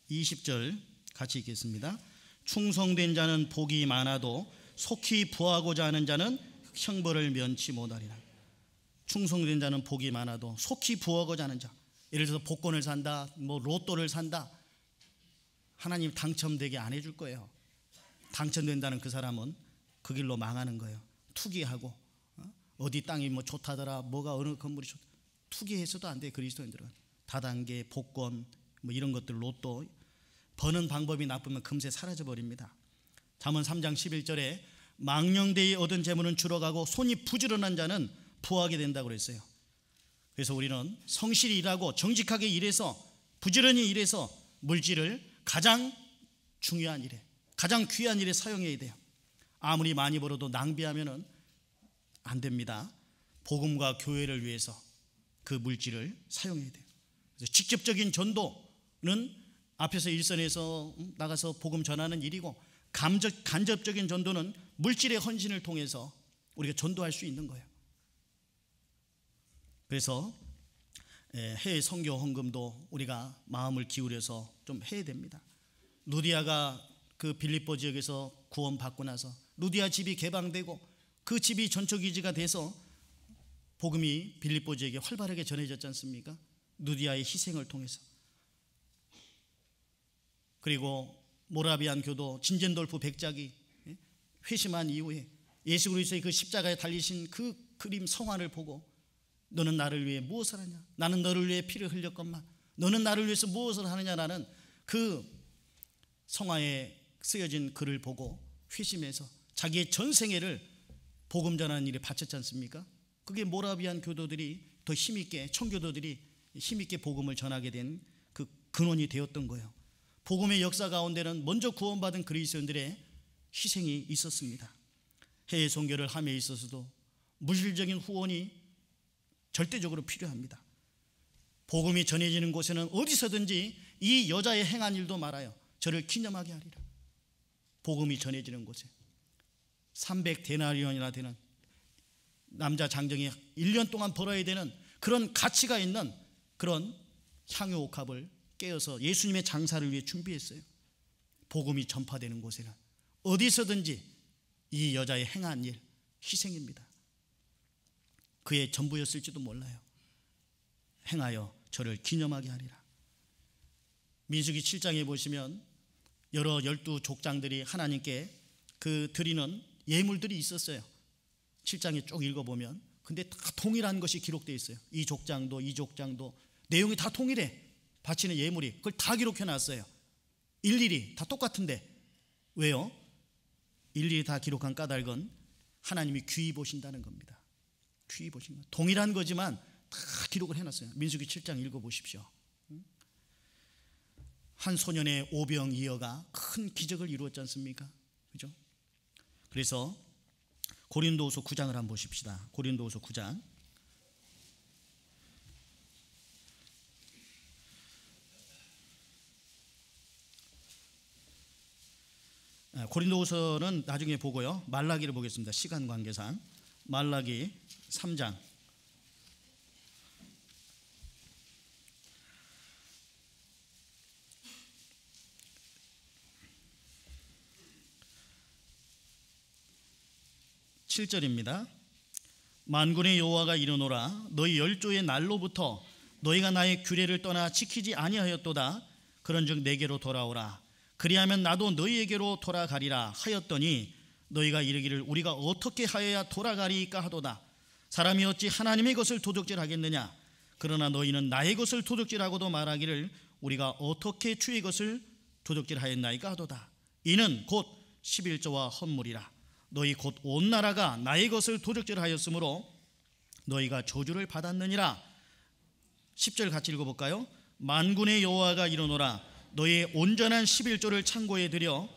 20절 같이 읽겠습니다. 충성된 자는 복이 많아도 속히 부하고자 하는 자는 형벌을 면치 못하리라. 충성된 자는 복이 많아도 속히 부하고자 하는 자, 예를 들어서 복권을 산다, 로또를 산다, 하나님 당첨되게 안 해줄 거예요. 당첨된다는 그 사람은 그 길로 망하는 거예요. 투기하고 어디 땅이 좋다더라, 뭐가 어느 건물이 좋다, 투기해서도 안 돼. 그리스도인들은 다단계, 복권 이런 것들, 로또 버는 방법이 나쁘면 금세 사라져 버립니다. 잠언 3장 11절에 망령되이 얻은 재물은 줄어가고 손이 부지런한 자는 부하게 된다고 그랬어요. 그래서 우리는 성실히 일하고 정직하게 일해서 부지런히 일해서 물질을 가장 중요한 일에, 가장 귀한 일에 사용해야 돼요. 아무리 많이 벌어도 낭비하면 안 됩니다. 복음과 교회를 위해서 그 물질을 사용해야 돼요. 그래서 직접적인 전도는 앞에서 일선에서 나가서 복음 전하는 일이고, 간접적인 전도는 물질의 헌신을 통해서 우리가 전도할 수 있는 거예요. 그래서 해외 선교 헌금도 우리가 마음을 기울여서 좀 해야 됩니다. 루디아가 그 빌립보 지역에서 구원받고 나서 루디아 집이 개방되고 그 집이 전초기지가 돼서 복음이 빌립보 지역에 활발하게 전해졌지 않습니까? 루디아의 희생을 통해서. 그리고 모라비안 교도 진젠돌프 백작이 회심한 이후에 예수 그리스도의 그 십자가에 달리신 그 그림 성환을 보고 너는 나를 위해 무엇을 하냐? 나는 너를 위해 피를 흘렸건만 너는 나를 위해서 무엇을 하느냐라는 그 성화에 쓰여진 글을 보고 회심해서 자기의 전생애를 복음 전하는 일에 바쳤지 않습니까? 그게 모라비안 교도들이 더 힘있게, 청교도들이 힘있게 복음을 전하게 된 그 근원이 되었던 거예요. 복음의 역사 가운데는 먼저 구원받은 그리스도인들의 희생이 있었습니다. 해외 선교를 함에 있어서도 물질적인 후원이 절대적으로 필요합니다. 복음이 전해지는 곳에는 어디서든지 이 여자의 행한 일도 말아요. 저를 기념하게 하리라. 복음이 전해지는 곳에 300데나리온이나 되는 남자 장정이 1년 동안 벌어야 되는 그런 가치가 있는 그런 향유 옥합을 깨어서 예수님의 장사를 위해 준비했어요. 복음이 전파되는 곳에는 어디서든지 이 여자의 행한 일, 희생입니다. 그의 전부였을지도 몰라요. 행하여 저를 기념하게 하리라. 민수기 7장에 보시면 여러 12족장들이 하나님께 그 드리는 예물들이 있었어요. 7장에 쭉 읽어보면 근데 다 동일한 것이 기록되어 있어요. 이 족장도 이 족장도 내용이 다 동일해. 바치는 예물이 그걸 다 기록해놨어요. 일일이 다 똑같은데 왜요? 일일이 다 기록한 까닭은 하나님이 귀히 보신다는 겁니다. 귀히 보신 거. 동일한 거지만 다 기록을 해놨어요. 민수기 7장 읽어보십시오. 한 소년의 오병이어가 큰 기적을 이루었지 않습니까? 그죠? 그래서 고린도후서 9장을 한번 보십시다. 고린도후서 9장. 고린도후서는 나중에 보고요. 말라기를 보겠습니다. 시간 관계상. 말라기 3장. (7절입니다) 만군의 여호와가 이르노라 너희 열조의 날로부터 너희가 나의 규례를 떠나 지키지 아니하였도다. 그런즉 내게로 돌아오라. 그리하면 나도 너희에게로 돌아가리라 하였더니 너희가 이르기를 우리가 어떻게 하여야 돌아가리까 하도다. 사람이 어찌 하나님의 것을 도둑질하겠느냐. 그러나 너희는 나의 것을 도둑질하고도 말하기를 우리가 어떻게 주의 것을 도둑질하였나이까 하도다. 이는 곧 11조와 헌물이라. 너희 곧 온 나라가 나의 것을 도둑질하였으므로 너희가 저주를 받았느니라. 10절 같이 읽어볼까요? 만군의 여호와가 이르노라. 너희의 온전한 11조를 창고에 들여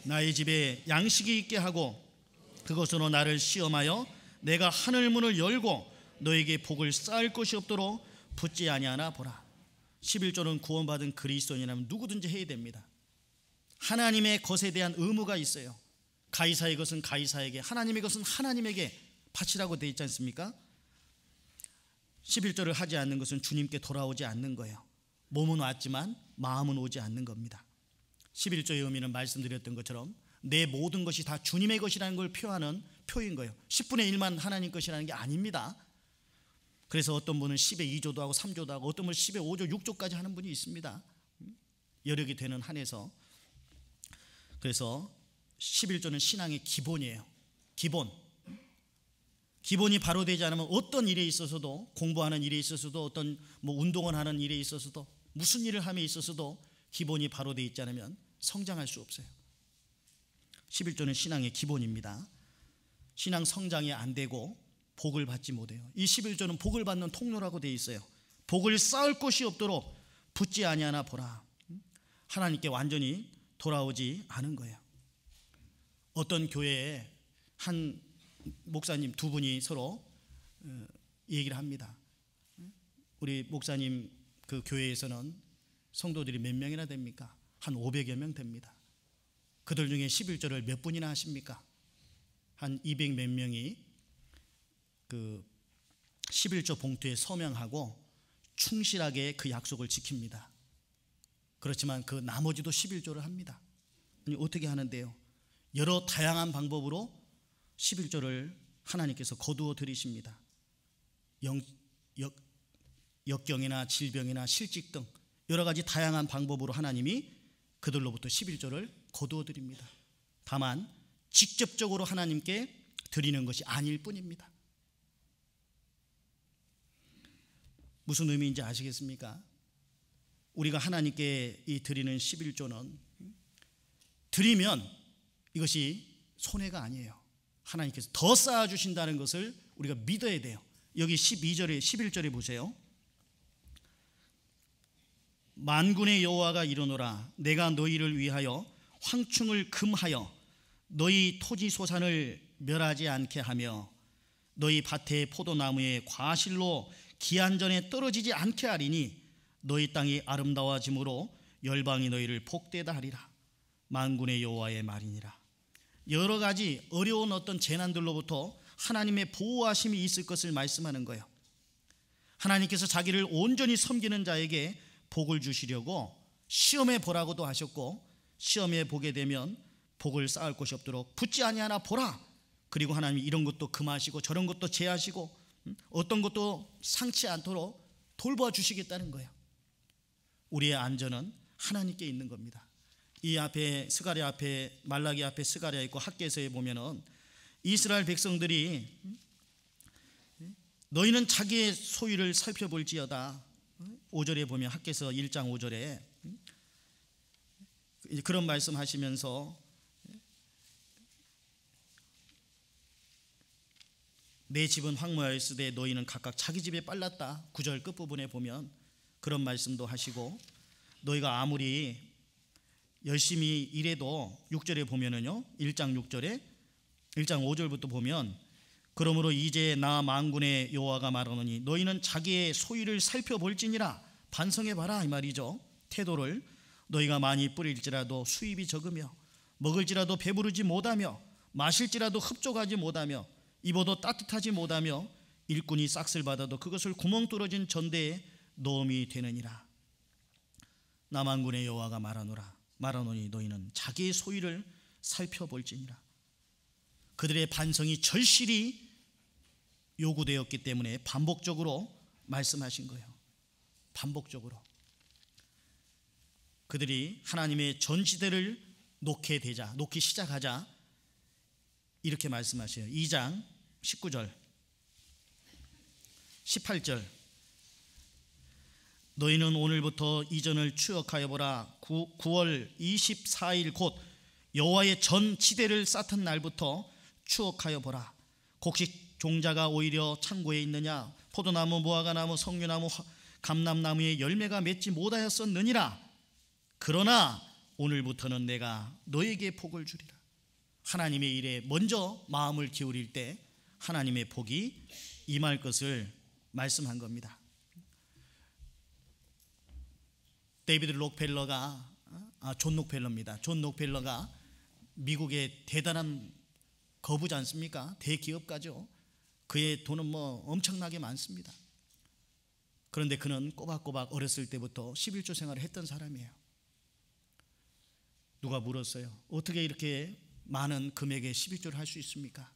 나의 집에 양식이 있게 하고 그것으로 나를 시험하여 내가 하늘 문을 열고 너에게 복을 쌓을 것이 없도록 붙지 아니하나 보라. 11조는 구원받은 그리스도인이라면 누구든지 해야 됩니다. 하나님의 것에 대한 의무가 있어요. 가이사의 것은 가이사에게, 하나님의 것은 하나님에게 바치라고 되어 있지 않습니까? 11조를 하지 않는 것은 주님께 돌아오지 않는 거예요. 몸은 왔지만 마음은 오지 않는 겁니다. 11조의 의미는 말씀드렸던 것처럼 내 모든 것이 다 주님의 것이라는 걸 표하는 표인 거예요. 10분의 1만 하나님 것이라는 게 아닙니다. 그래서 어떤 분은 10의 2조도 하고 3조도 하고 어떤 분은 10의 5조, 6조까지 하는 분이 있습니다. 여력이 되는 한에서. 그래서 11조는 신앙의 기본이에요. 기본이 바로 되지 않으면 어떤 일에 있어서도, 공부하는 일에 있어서도, 어떤 운동을 하는 일에 있어서도, 무슨 일을 함에 있어서도 기본이 바로 되어 있지 않으면 성장할 수 없어요. 11조는 신앙의 기본입니다. 신앙 성장이 안 되고 복을 받지 못해요. 이 11조는 복을 받는 통로라고 되어 있어요. 복을 쌓을 곳이 없도록 붙지 아니하나 보라. 하나님께 완전히 돌아오지 않은 거예요. 어떤 교회에 한 목사님 두 분이 서로 얘기를 합니다. 우리 목사님 그 교회에서는 성도들이 몇 명이나 됩니까? 한 500여 명 됩니다. 그들 중에 11조를 몇 분이나 하십니까? 한 200 몇 명이 그 11조 봉투에 서명하고 충실하게 그 약속을 지킵니다. 그렇지만 그 나머지도 11조를 합니다. 아니, 어떻게 하는데요? 여러 다양한 방법으로 11조를 하나님께서 거두어 들이십니다. 역경이나 질병이나 실직 등 여러 가지 다양한 방법으로 하나님이 그들로부터 11조를 거두어 드립니다. 다만 직접적으로 하나님께 드리는 것이 아닐 뿐입니다. 무슨 의미인지 아시겠습니까? 우리가 하나님께 이 드리는 11조는 드리면 이것이 손해가 아니에요. 하나님께서 더 쌓아주신다는 것을 우리가 믿어야 돼요. 여기 12절에 11절에 보세요. 만군의 여호와가 이르노라. 내가 너희를 위하여 황충을 금하여 너희 토지 소산을 멸하지 않게 하며 너희 밭의 포도나무의 과실로 기한전에 떨어지지 않게 하리니 너희 땅이 아름다워짐으로 열방이 너희를 복되다 하리라. 만군의 여호와의 말이니라. 여러 가지 어려운 어떤 재난들로부터 하나님의 보호하심이 있을 것을 말씀하는 거예요. 하나님께서 자기를 온전히 섬기는 자에게 복을 주시려고 시험해 보라고도 하셨고, 시험해 보게 되면 복을 쌓을 곳이 없도록 붙지 아니하나 보라. 그리고 하나님이 이런 것도 금하시고 저런 것도 제하시고 어떤 것도 상치 않도록 돌봐 주시겠다는 거예요. 우리의 안전은 하나님께 있는 겁니다. 이 앞에 스가랴 앞에 말라기 앞에 스가랴 있고 학개서에 보면은 이스라엘 백성들이 너희는 자기의 소유를 살펴볼지어다. 5절에 보면 학개서 1장 5절에 그런 말씀하시면서 내 집은 황무하였으되 너희는 각각 자기 집에 빨랐다. 9절 끝부분에 보면 그런 말씀도 하시고, 너희가 아무리 열심히 일해도 6절에 보면은요, 1장 6절에 1장 5절부터 보면 그러므로 이제 나 만군의 여호와가 말하노니 너희는 자기의 소유를 살펴볼지니라. 반성해봐라 이 말이죠. 태도를. 너희가 많이 뿌릴지라도 수입이 적으며 먹을지라도 배부르지 못하며 마실지라도 흡족하지 못하며 입어도 따뜻하지 못하며 일꾼이 싹쓸 받아도 그것을 구멍 뚫어진 전대에 넣음이 되느니라. 나 만군의 여호와가 말하노니 너희는 자기의 소유를 살펴볼지니라. 그들의 반성이 절실히 요구되었기 때문에 반복적으로 말씀하신 거예요. 반복적으로 그들이 하나님의 전지대를 놓기 시작하자 이렇게 말씀하셔요. 2장 19절 18절 너희는 오늘부터 이전을 추억하여 보라. 9월 24일 곧 여호와의 전지대를 쌓던 날부터 추억하여 보라. 곡식 종자가 오히려 창고에 있느냐? 포도나무, 무화과나무, 석류나무, 감람나무의 열매가 맺지 못하였었느니라. 그러나 오늘부터는 내가 너에게 복을 주리라. 하나님의 일에 먼저 마음을 기울일 때 하나님의 복이 임할 것을 말씀한 겁니다. 데이비드 록펠러가 존 록펠러입니다. 존 록펠러가 미국의 대단한 거부지 않습니까? 대기업가죠. 그의 돈은 엄청나게 많습니다. 그런데 그는 꼬박꼬박 어렸을 때부터 11조 생활을 했던 사람이에요. 누가 물었어요. 어떻게 이렇게 많은 금액의 11조를 할 수 있습니까?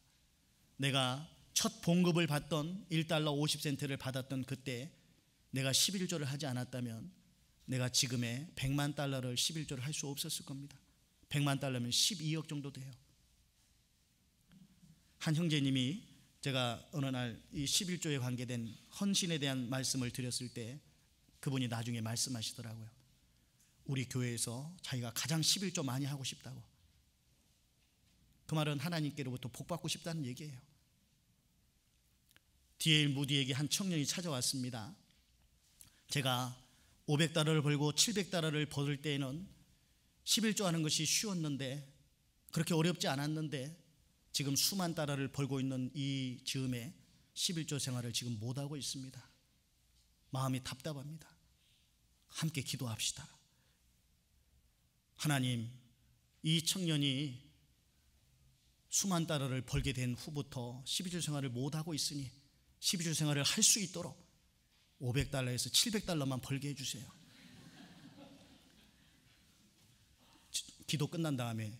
내가 첫 봉급을 받던 1달러 50센트를 받았던 그때 내가 11조를 하지 않았다면 내가 지금의 100만 달러를 11조를 할 수 없었을 겁니다. 100만 달러면 12억 정도 돼요. 한 형제님이 제가 어느 날 이 11조에 관계된 헌신에 대한 말씀을 드렸을 때 그분이 나중에 말씀하시더라고요. 우리 교회에서 자기가 가장 11조 많이 하고 싶다고. 그 말은 하나님께로부터 복받고 싶다는 얘기예요. D.L. 무디에게 한 청년이 찾아왔습니다. 제가 500달러를 벌고 700달러를 벌을 때에는 11조 하는 것이 쉬웠는데 그렇게 어렵지 않았는데 지금 수만 달러를 벌고 있는 이 즈음에 11조 생활을 지금 못하고 있습니다. 마음이 답답합니다. 함께 기도합시다. 하나님, 이 청년이 수만 달러를 벌게 된 후부터 12조 생활을 못하고 있으니 12조 생활을 할 수 있도록 500달러에서 700달러만 벌게 해주세요. 기도 끝난 다음에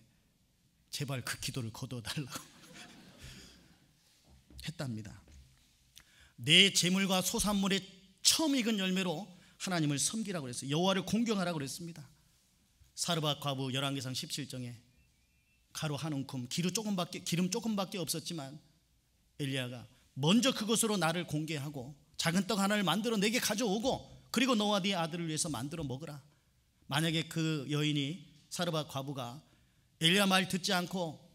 제발 그 기도를 거둬달라고 했답니다. 내 재물과 소산물의 처음 익은 열매로 하나님을 섬기라고 그랬어요. 여호와를 공경하라고 그랬습니다. 사르밧 과부 열왕기상 17장에 가루 한 움큼 기름 조금밖에 없었지만 엘리야가 먼저 그것으로 나를 공개하고 작은 떡 하나를 만들어 내게 가져오고 그리고 너와 네 아들을 위해서 만들어 먹으라. 만약에 그 여인이 사르밧 과부가 엘리야 말 듣지 않고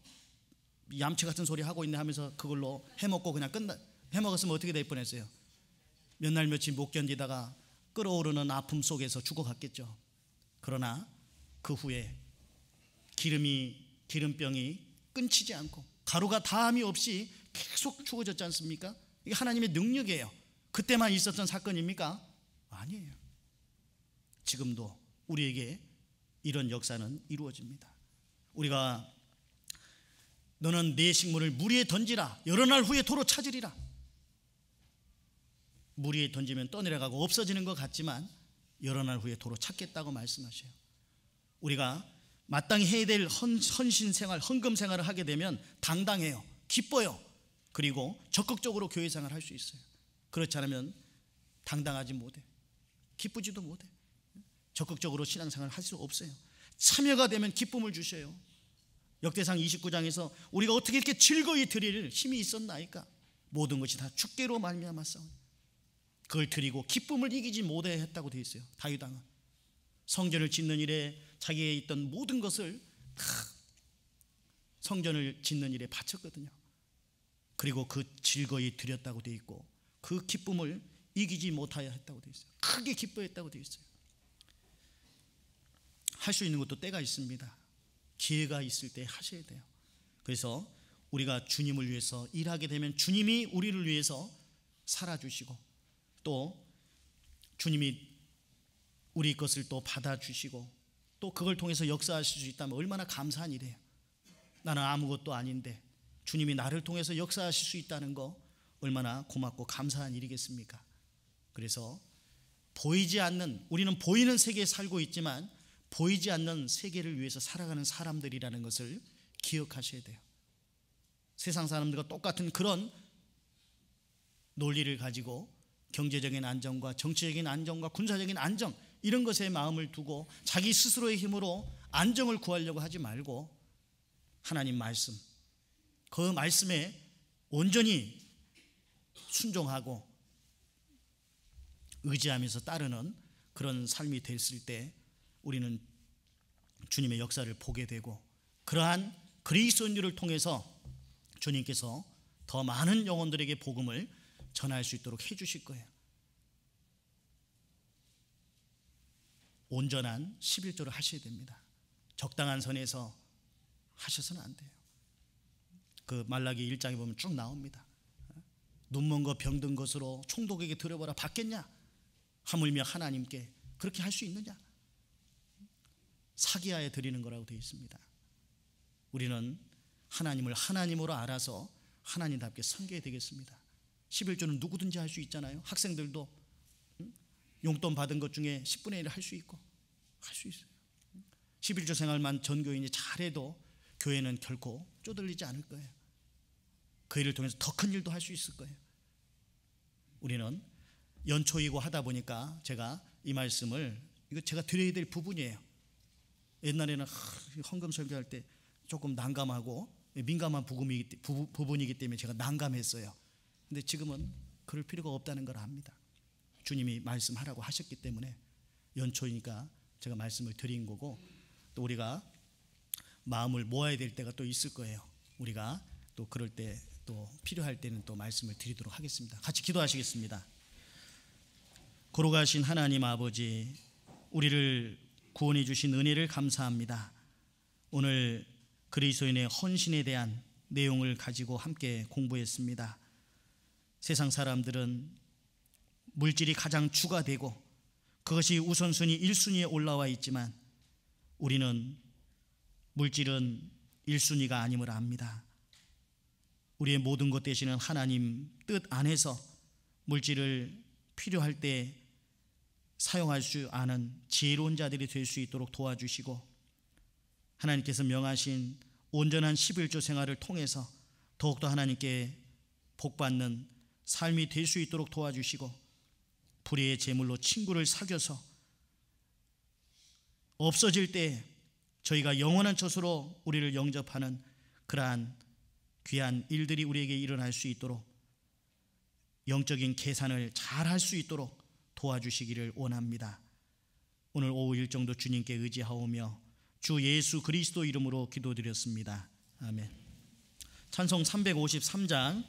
얌체 같은 소리 하고 있네 하면서 그걸로 해먹고 그냥 해먹었으면 어떻게 될 뻔했어요? 몇 날 며칠 못 견디다가 끓어오르는 아픔 속에서 죽어갔겠죠. 그러나 그 후에 기름병이 끊치지 않고 가루가 다함이 없이 계속 죽어졌지 않습니까? 이게 하나님의 능력이에요. 그때만 있었던 사건입니까? 아니에요. 지금도 우리에게 이런 역사는 이루어집니다. 우리가 너는 내 식물을 물 위에 던지라. 여러 날 후에 도로 찾으리라. 물 위에 던지면 떠내려가고 없어지는 것 같지만 여러 날 후에 도로 찾겠다고 말씀하셔요. 우리가 마땅히 해야 될 헌신생활, 헌금생활을 하게 되면 당당해요. 기뻐요. 그리고 적극적으로 교회생활을 할 수 있어요. 그렇지 않으면 당당하지 못해. 기쁘지도 못해. 적극적으로 신앙생활을 할 수 없어요. 참여가 되면 기쁨을 주셔요. 역대상 29장에서 우리가 어떻게 이렇게 즐거이 드릴 힘이 있었나이까? 모든 것이 다 주께로 말미암았사오니 그걸 드리고 기쁨을 이기지 못해 했다고 되어 있어요. 다윗왕은 성전을 짓는 일에 자기의 있던 모든 것을 다 성전을 짓는 일에 바쳤거든요. 그리고 그 즐거이 드렸다고 되어 있고 그 기쁨을 이기지 못하여 했다고 되어 있어요. 크게 기뻐했다고 되어 있어요. 할 수 있는 것도 때가 있습니다. 기회가 있을 때 하셔야 돼요. 그래서 우리가 주님을 위해서 일하게 되면 주님이 우리를 위해서 살아주시고 또 주님이 우리 것을 또 받아주시고 또 그걸 통해서 역사하실 수 있다면 얼마나 감사한 일이에요. 나는 아무것도 아닌데 주님이 나를 통해서 역사하실 수 있다는 거 얼마나 고맙고 감사한 일이겠습니까? 그래서 보이지 않는, 우리는 보이는 세계에 살고 있지만 보이지 않는 세계를 위해서 살아가는 사람들이라는 것을 기억하셔야 돼요. 세상 사람들과 똑같은 그런 논리를 가지고 경제적인 안정과 정치적인 안정과 군사적인 안정, 이런 것에 마음을 두고 자기 스스로의 힘으로 안정을 구하려고 하지 말고 하나님 말씀, 그 말씀에 온전히 순종하고 의지하면서 따르는 그런 삶이 됐을 때 우리는 주님의 역사를 보게 되고, 그러한 그리스도인들을 통해서 주님께서 더 많은 영혼들에게 복음을 전할 수 있도록 해주실 거예요. 온전한 11조를 하셔야 됩니다. 적당한 선에서 하셔서는 안 돼요. 그 말라기 1장에 보면 쭉 나옵니다. 눈먼 것 병든 것으로 총독에게 들여보라 받겠냐? 하물며 하나님께 그렇게 할 수 있느냐? 사기하에 드리는 거라고 되어 있습니다. 우리는 하나님을 하나님으로 알아서 하나님답게 섬겨야 되겠습니다. 11조는 누구든지 할 수 있잖아요. 학생들도 용돈 받은 것 중에 10분의 1을 할 수 있고 할 수 있어요. 11조 생활만 전교인이 잘해도 교회는 결코 쪼들리지 않을 거예요. 그 일을 통해서 더 큰 일도 할 수 있을 거예요. 우리는 연초이고 하다 보니까 제가 이 말씀을, 이거 제가 드려야 될 부분이에요. 옛날에는 헌금 설교할 때 조금 난감하고 민감한 부분이기 때문에 제가 난감했어요. 근데 지금은 그럴 필요가 없다는 걸 압니다. 주님이 말씀하라고 하셨기 때문에 연초이니까 제가 말씀을 드린 거고, 또 우리가 마음을 모아야 될 때가 또 있을 거예요. 우리가 또 그럴 때 또 필요할 때는 또 말씀을 드리도록 하겠습니다. 같이 기도하시겠습니다. 거룩하신 하나님 아버지, 우리를 구원해 주신 은혜를 감사합니다. 오늘 그리스도인의 헌신에 대한 내용을 가지고 함께 공부했습니다. 세상 사람들은 물질이 가장 주가 되고 그것이 우선순위 1순위에 올라와 있지만 우리는 물질은 1순위가 아님을 압니다. 우리의 모든 것 되시는 하나님 뜻 안에서 물질을 필요할 때 사용할 수 아는 지혜로운 자들이 될 수 있도록 도와주시고, 하나님께서 명하신 온전한 11조 생활을 통해서 더욱더 하나님께 복받는 삶이 될 수 있도록 도와주시고, 불의의 제물로 친구를 사귀어서 없어질 때 저희가 영원한 처소로 우리를 영접하는 그러한 귀한 일들이 우리에게 일어날 수 있도록 영적인 계산을 잘 할 수 있도록 도와주시기를 원합니다. 오늘 오후 일정도 주님께 의지하오며 주 예수 그리스도 이름으로 기도드렸습니다. 아멘. 찬송 353장